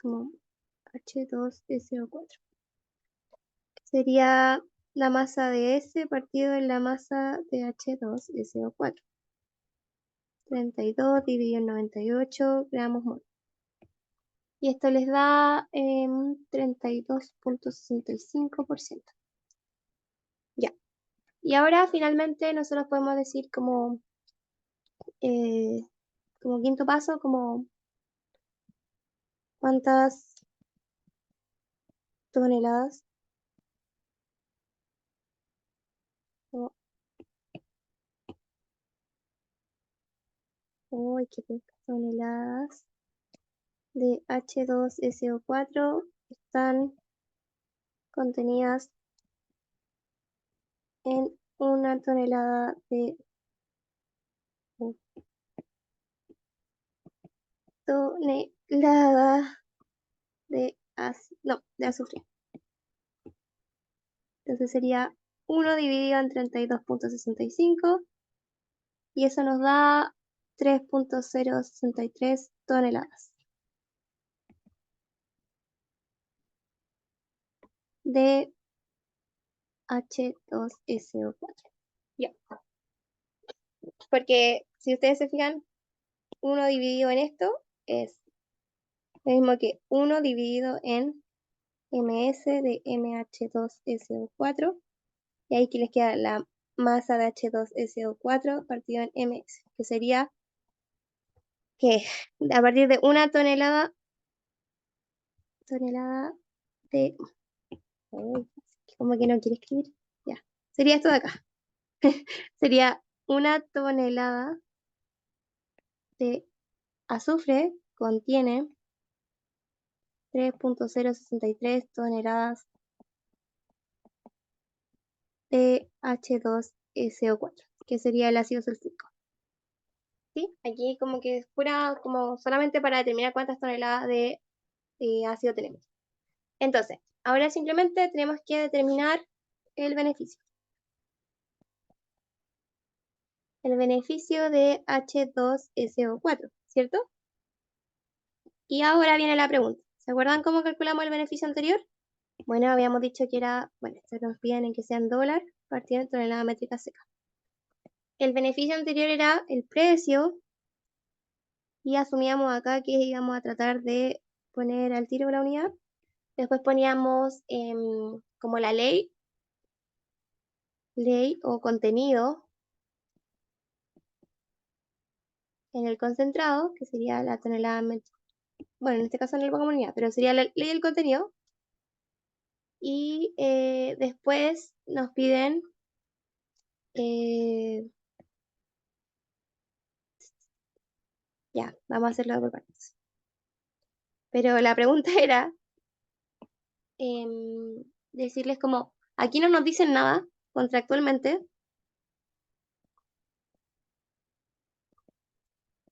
como H2SO4. Sería la masa de S partido en la masa de H2SO4. 32 dividido en 98 gramos mol. Y esto les da 32.65%. Ya. Y ahora finalmente nosotros podemos decir como quinto paso, como cuántas toneladas oh, qué pocas toneladas de H2SO4 están contenidas en una tonelada de de azufre. Entonces sería 1 dividido en 32.65 y eso nos da 3.063 toneladas de H2SO4. Ya. Porque si ustedes se fijan, 1 dividido en esto es lo mismo que 1 dividido en ms de MH2SO4. Y ahí que les queda la masa de H2SO4 partido en ms, que sería que a partir de una tonelada de... como que no quiere escribir. Ya. Sería esto de acá. Sería una tonelada de azufre contiene 3.063 toneladas de H2SO4, que sería el ácido sulfúrico. ¿Sí? Aquí como que es pura, como solamente para determinar cuántas toneladas de ácido tenemos. Entonces, ahora simplemente tenemos que determinar el beneficio. El beneficio de H2SO4, ¿cierto? Y ahora viene la pregunta. ¿Se acuerdan cómo calculamos el beneficio anterior? Bueno, habíamos dicho que era, bueno, esto nos piden en que sean dólar partido en tonelada métrica seca. El beneficio anterior era el precio y asumíamos acá que íbamos a tratar de poner al tiro la unidad. Después poníamos como la ley o contenido en el concentrado, que sería la tonelada métrica. Bueno, en este caso no lo pongo en unidad, pero sería la ley del contenido. Y después nos piden ya, vamos a hacerlo por partes. Pero la pregunta era decirles como, aquí no nos dicen nada contractualmente,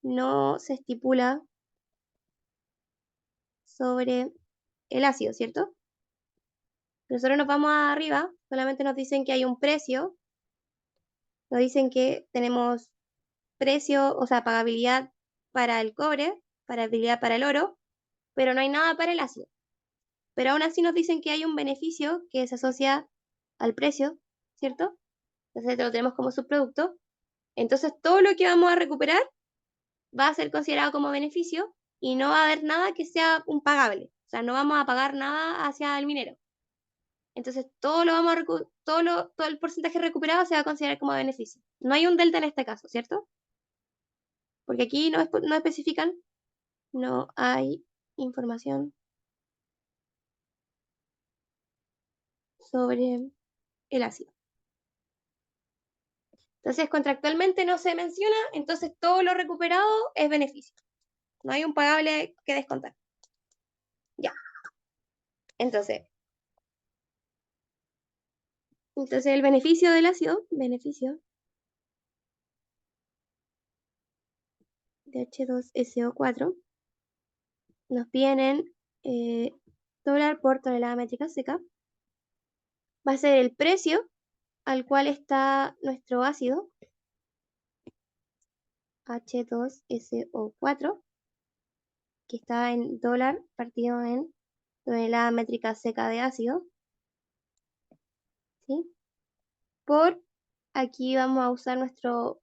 no se estipula sobre el ácido, ¿cierto? Nosotros nos vamos arriba, solamente nos dicen que hay un precio, nos dicen que tenemos precio, o sea, pagabilidad para el cobre, pagabilidad para el oro, pero no hay nada para el ácido. Pero aún así nos dicen que hay un beneficio que se asocia al precio, ¿cierto? Entonces lo tenemos como subproducto. Entonces todo lo que vamos a recuperar va a ser considerado como beneficio y no va a haber nada que sea un pagable. O sea, no vamos a pagar nada hacia el minero. Entonces todo el porcentaje recuperado se va a considerar como beneficio. No hay un delta en este caso, ¿cierto? Porque aquí no especifican, no hay información sobre el ácido. Entonces, contractualmente no se menciona, entonces todo lo recuperado es beneficio. No hay un pagable que descontar. Ya. Entonces, Entonces el beneficio del ácido, beneficio de H2SO4, nos vienen dólar por tonelada métrica seca. Va a ser el precio al cual está nuestro ácido, H2SO4, que está en dólar partido en tonelada métrica seca de ácido, ¿sí? Por aquí vamos a usar nuestro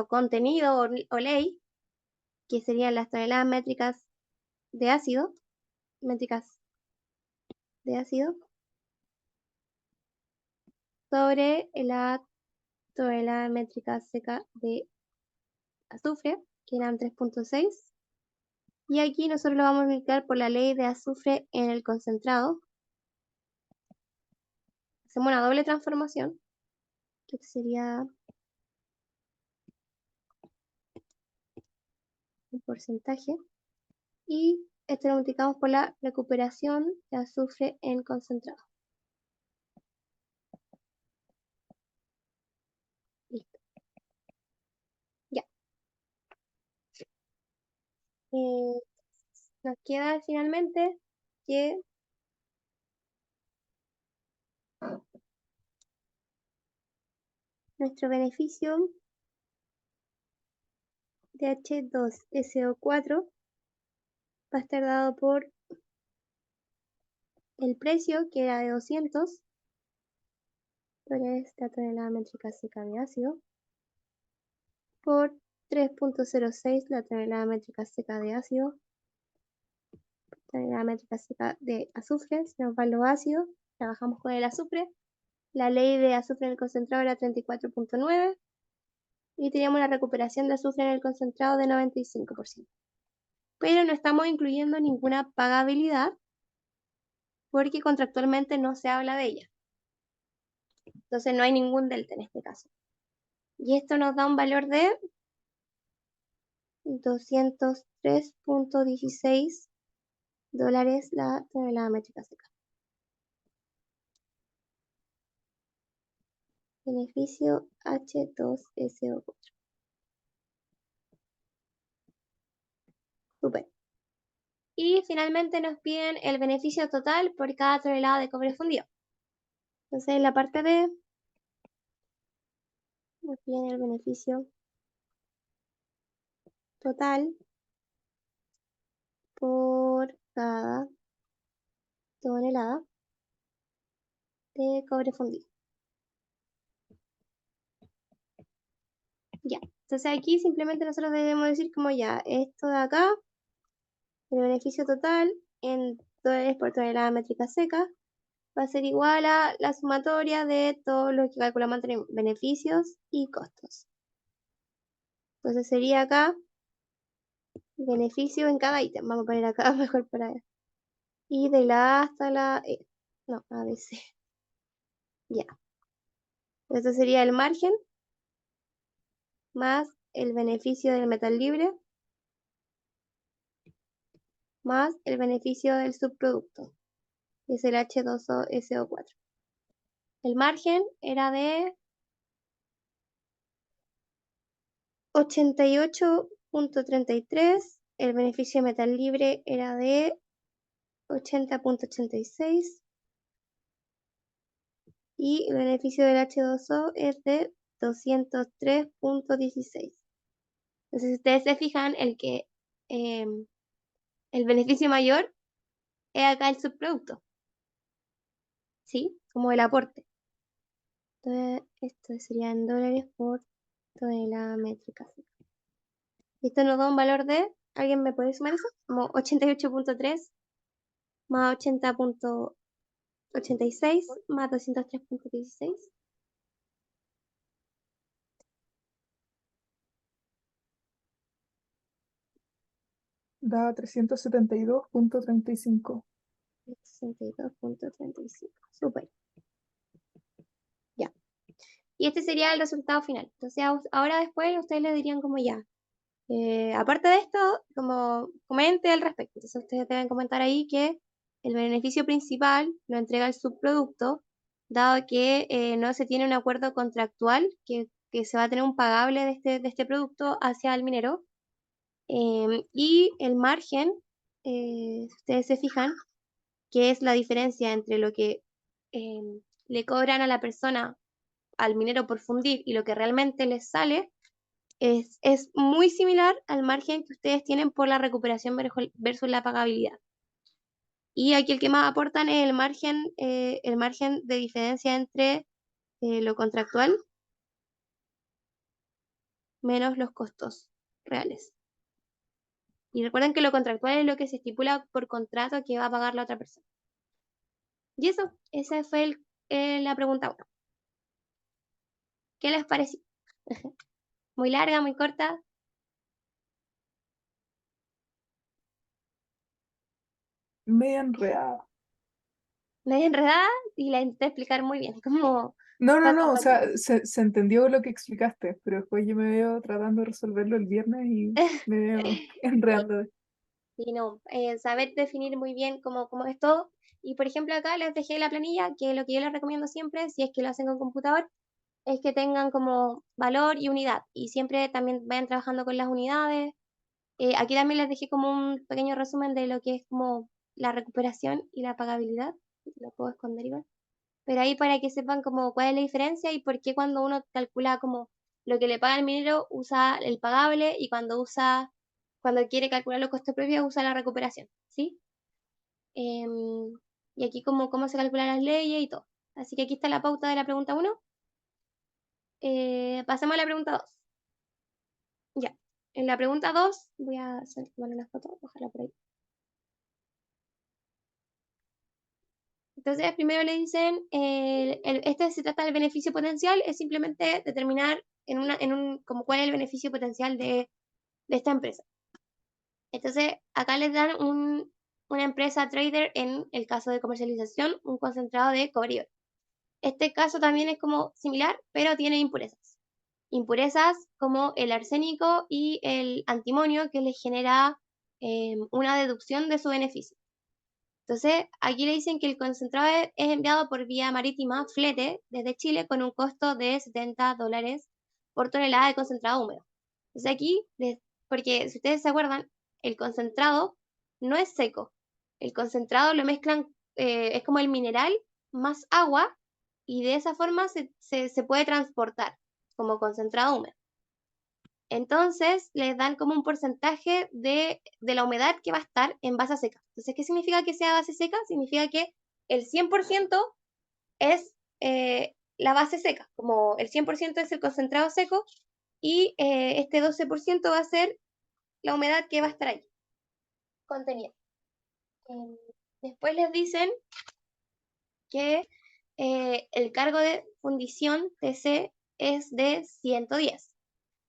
contenido o ley, que serían las toneladas métricas de ácido, sobre la tonelada métrica seca de azufre, que eran 3.6. Y aquí nosotros lo vamos a multiplicar por la ley de azufre en el concentrado. Hacemos una doble transformación, que sería un porcentaje. Y esto lo multiplicamos por la recuperación de azufre en concentrado. Listo. Ya. Nos queda finalmente que nuestro beneficio de H2SO4 va a estar dado por el precio, que era de 200 dólares la tonelada métrica seca de ácido, por 3.06 la tonelada métrica seca de ácido, tonelada métrica seca de azufre. Si nos van los ácidos, trabajamos con el azufre. La ley de azufre en el concentrado era 34.9 y teníamos la recuperación de azufre en el concentrado de 95%. Pero no estamos incluyendo ninguna pagabilidad porque contractualmente no se habla de ella. Entonces no hay ningún delta en este caso. Y esto nos da un valor de 203.16 dólares la tonelada métrica seca. Beneficio H2SO4. Super. Y finalmente nos piden el beneficio total por cada tonelada de cobre fundido. Entonces en la parte B nos piden el beneficio total por cada tonelada de cobre fundido. Ya, entonces aquí simplemente nosotros debemos decir como ya, esto de acá, el beneficio total en dólares por tonelada métrica seca, va a ser igual a la sumatoria de todo lo que calculamos entre beneficios y costos. Entonces sería acá beneficio en cada ítem. Vamos a poner acá mejor para ver. Y de la A hasta la E. No, ABC. Ya. Esto sería el margen más el beneficio del metal libre más el beneficio del subproducto, que es el H2SO4. El margen era de 88.33, el beneficio de metal libre era de 80.86 y el beneficio del H2O es de 203.16. Entonces, si ustedes se fijan, el beneficio mayor es acá el subproducto, ¿sí? Como el aporte. Entonces, esto sería en dólares por tonelada métrica. Esto nos da un valor de, ¿alguien me puede sumar eso? Como 88.3 más 80.86 más 203.16. Da 372.35. 62.35. Súper. Ya. Y este sería el resultado final. Entonces, ahora después ustedes le dirían como ya. Aparte de esto, como comente al respecto. Entonces, ustedes deben comentar ahí que el beneficio principal lo entrega el subproducto dado que no se tiene un acuerdo contractual que se va a tener un pagable de este producto hacia el minero. Y el margen, si ustedes se fijan, que es la diferencia entre lo que le cobran a la persona, al minero por fundir, y lo que realmente les sale, es muy similar al margen que ustedes tienen por la recuperación versus la pagabilidad. Y aquí el que más aportan es el margen de diferencia entre lo contractual menos los costos reales. Y recuerden que lo contractual es lo que se estipula por contrato que va a pagar la otra persona. Y eso, esa fue la pregunta 1. ¿Qué les pareció? ¿Muy larga, muy corta? Media enredada. Medio enredada y la intenté explicar muy bien. Como No, o paso a sea, se entendió lo que explicaste, pero después yo me veo tratando de resolverlo el viernes y me veo enredando. Sí, no, saber definir muy bien cómo es todo. Y por ejemplo, acá les dejé la planilla, que lo que yo les recomiendo siempre, si es que lo hacen con computador, es que tengan como valor y unidad. Y siempre también vayan trabajando con las unidades. Aquí también les dejé como un pequeño resumen de lo que es como la recuperación y la pagabilidad. Lo puedo esconder igual. Pero ahí para que sepan como cuál es la diferencia y por qué cuando uno calcula como lo que le paga el minero usa el pagable y cuando quiere calcular los costos propios usa la recuperación, ¿sí? Y aquí como cómo se calculan las leyes y todo. Así que aquí está la pauta de la pregunta 1. Pasemos a la pregunta 2. Ya. En la pregunta 2 voy a tomar una foto, ojalá por ahí. Entonces, primero le dicen, este se trata del beneficio potencial, es simplemente determinar como cuál es el beneficio potencial de esta empresa. Entonces, acá les dan una empresa trader en el caso de comercialización, un concentrado de cobre y oro. Este caso también es como similar, pero tiene impurezas. Impurezas como el arsénico y el antimonio que les genera una deducción de su beneficio. Entonces, aquí le dicen que el concentrado es enviado por vía marítima, flete, desde Chile, con un costo de $70 por tonelada de concentrado húmedo. Entonces aquí, porque si ustedes se acuerdan, el concentrado no es seco. El concentrado lo mezclan, es como el mineral más agua, y de esa forma se puede transportar como concentrado húmedo. Entonces, les dan como un porcentaje de la humedad que va a estar en base seca. Entonces, ¿qué significa que sea base seca? Significa que el 100% es la base seca, como el 100% es el concentrado seco y este 12% va a ser la humedad que va a estar ahí, contenida. Después les dicen que el cargo de fundición TC es de 110.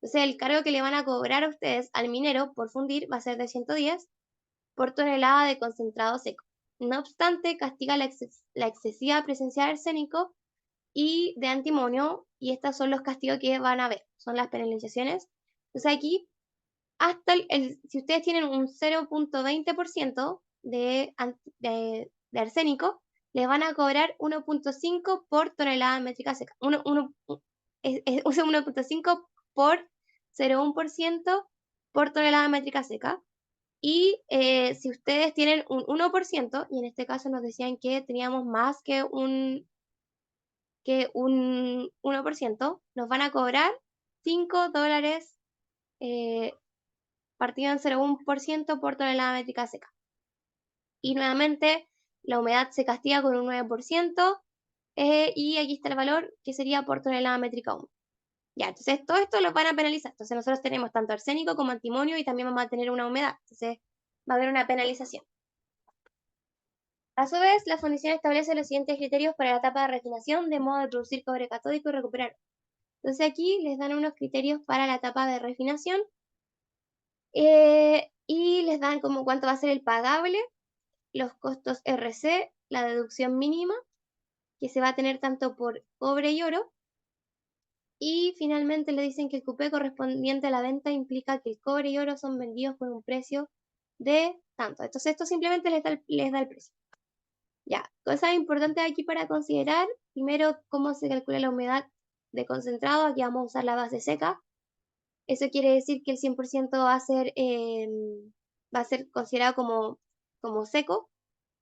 Entonces, el cargo que le van a cobrar a ustedes al minero por fundir va a ser de 110 por tonelada de concentrado seco. No obstante, castiga la excesiva presencia de arsénico y de antimonio, y estos son los castigos que van a ver, son las penalizaciones. Entonces aquí, hasta si ustedes tienen un 0.20% de arsénico, les van a cobrar 1.5 por tonelada métrica seca. 1.5 por 0.1% por tonelada métrica seca. Y si ustedes tienen un 1%, y en este caso nos decían que teníamos más que un 1%, nos van a cobrar $5 partido en 0.1% por tonelada métrica seca. Y nuevamente, la humedad se castiga con un 9%, y aquí está el valor que sería por tonelada métrica húmeda. Ya, entonces todo esto lo van a penalizar. Entonces nosotros tenemos tanto arsénico como antimonio y también vamos a tener una humedad. Entonces va a haber una penalización. A su vez, la fundición establece los siguientes criterios para la etapa de refinación de modo de producir cobre catódico y recuperar. Entonces aquí les dan unos criterios para la etapa de refinación y les dan como cuánto va a ser el pagable, los costos RC, la deducción mínima que se va a tener tanto por cobre y oro. Y finalmente le dicen que el cupé correspondiente a la venta implica que el cobre y oro son vendidos por un precio de tanto. Entonces esto simplemente les da el precio. Ya, cosas importantes aquí para considerar. primero, ¿cómo se calcula la humedad de concentrado? Aquí vamos a usar la base seca. Eso quiere decir que el 100% va a ser considerado como seco.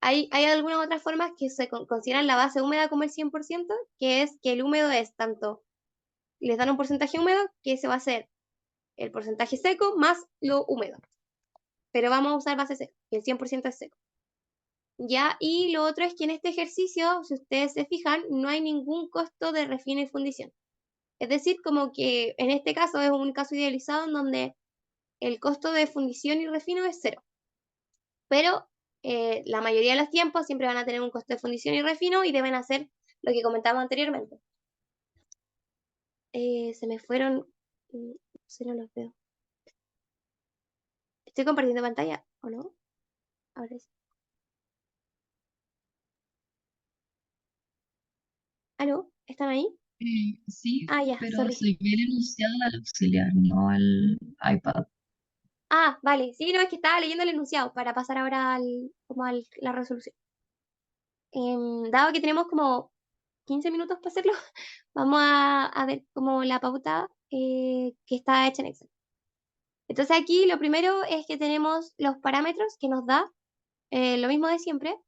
Hay algunas otras formas que se consideran la base húmeda como el 100%, que es que el húmedo es tanto, les dan un porcentaje húmedo, que ese va a ser el porcentaje seco más lo húmedo. Pero vamos a usar base seca, que el 100% es seco. ¿Ya? Y lo otro es que en este ejercicio, si ustedes se fijan, no hay ningún costo de refino y fundición. Es decir, como que en este caso es un caso idealizado en donde el costo de fundición y refino es cero. Pero la mayoría de los tiempos siempre van a tener un costo de fundición y refino y deben hacer lo que comentamos anteriormente. Se me fueron, no sé, no los veo. ¿Estoy compartiendo pantalla o no? Ahora sí. ¿Aló? ¿Están ahí? Sí, Ah, ya, pero sorry. se ve el enunciado al auxiliar, no al iPad. Ah, vale. Sí, no, es que estaba leyendo el enunciado para pasar ahora como a la resolución. Dado que tenemos como 15 minutos para hacerlo, vamos a ver como la pauta que está hecha en Excel. Entonces aquí lo primero es que tenemos los parámetros que nos da lo mismo de siempre.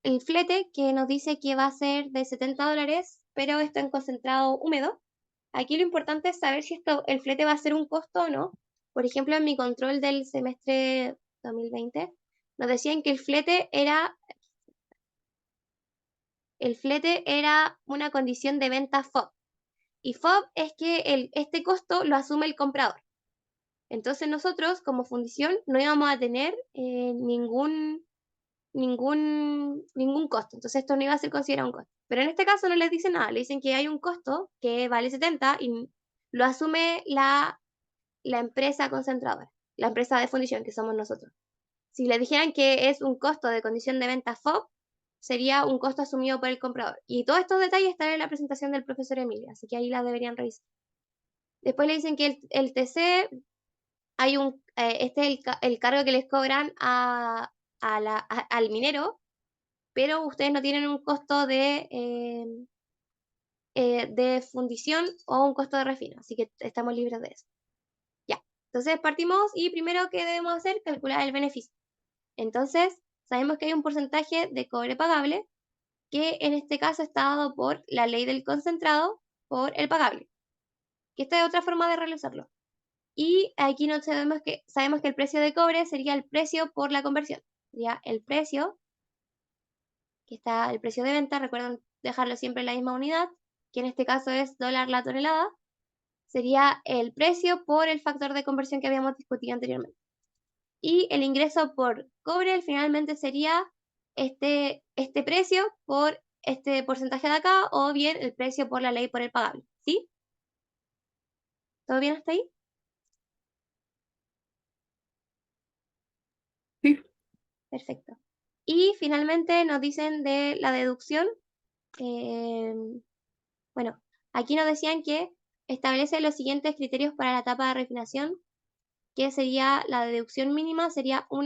El flete que nos dice que va a ser de $70, pero está en concentrado húmedo. Aquí lo importante es saber si el flete va a ser un costo o no. Por ejemplo, en mi control del semestre 2020, nos decían que el flete era una condición de venta FOB. Y FOB es que este costo lo asume el comprador. Entonces nosotros, como fundición, no íbamos a tener ningún costo. Entonces esto no iba a ser considerado un costo. Pero en este caso no les dicen nada. Le dicen que hay un costo que vale 70 y lo asume la empresa concentradora, la empresa de fundición, que somos nosotros. Si le dijeran que es un costo de condición de venta FOB, sería un costo asumido por el comprador. Y todos estos detalles están en la presentación del profesor Emilia, así que ahí la deberían revisar. Después le dicen que el TC, este es el cargo que les cobran al minero, pero ustedes no tienen un costo de fundición o un costo de refino, así que estamos libres de eso. Ya, entonces partimos y primero que debemos hacer, calcular el beneficio. Entonces, sabemos que hay un porcentaje de cobre pagable, que en este caso está dado por la ley del concentrado por el pagable, que esta es otra forma de realizarlo. Y aquí no sabemos que el precio de cobre sería el precio por la conversión. Sería el precio, que está el precio de venta, recuerden dejarlo siempre en la misma unidad, que en este caso es dólar la tonelada, sería el precio por el factor de conversión que habíamos discutido anteriormente. Y el ingreso por cobre finalmente sería este precio por este porcentaje de acá, o bien el precio por la ley por el pagable. ¿Sí? ¿Todo bien hasta ahí? Sí. Perfecto. Y finalmente nos dicen de la deducción. Bueno, aquí nos decían que establece los siguientes criterios para la etapa de refinación, que sería la deducción mínima, sería 1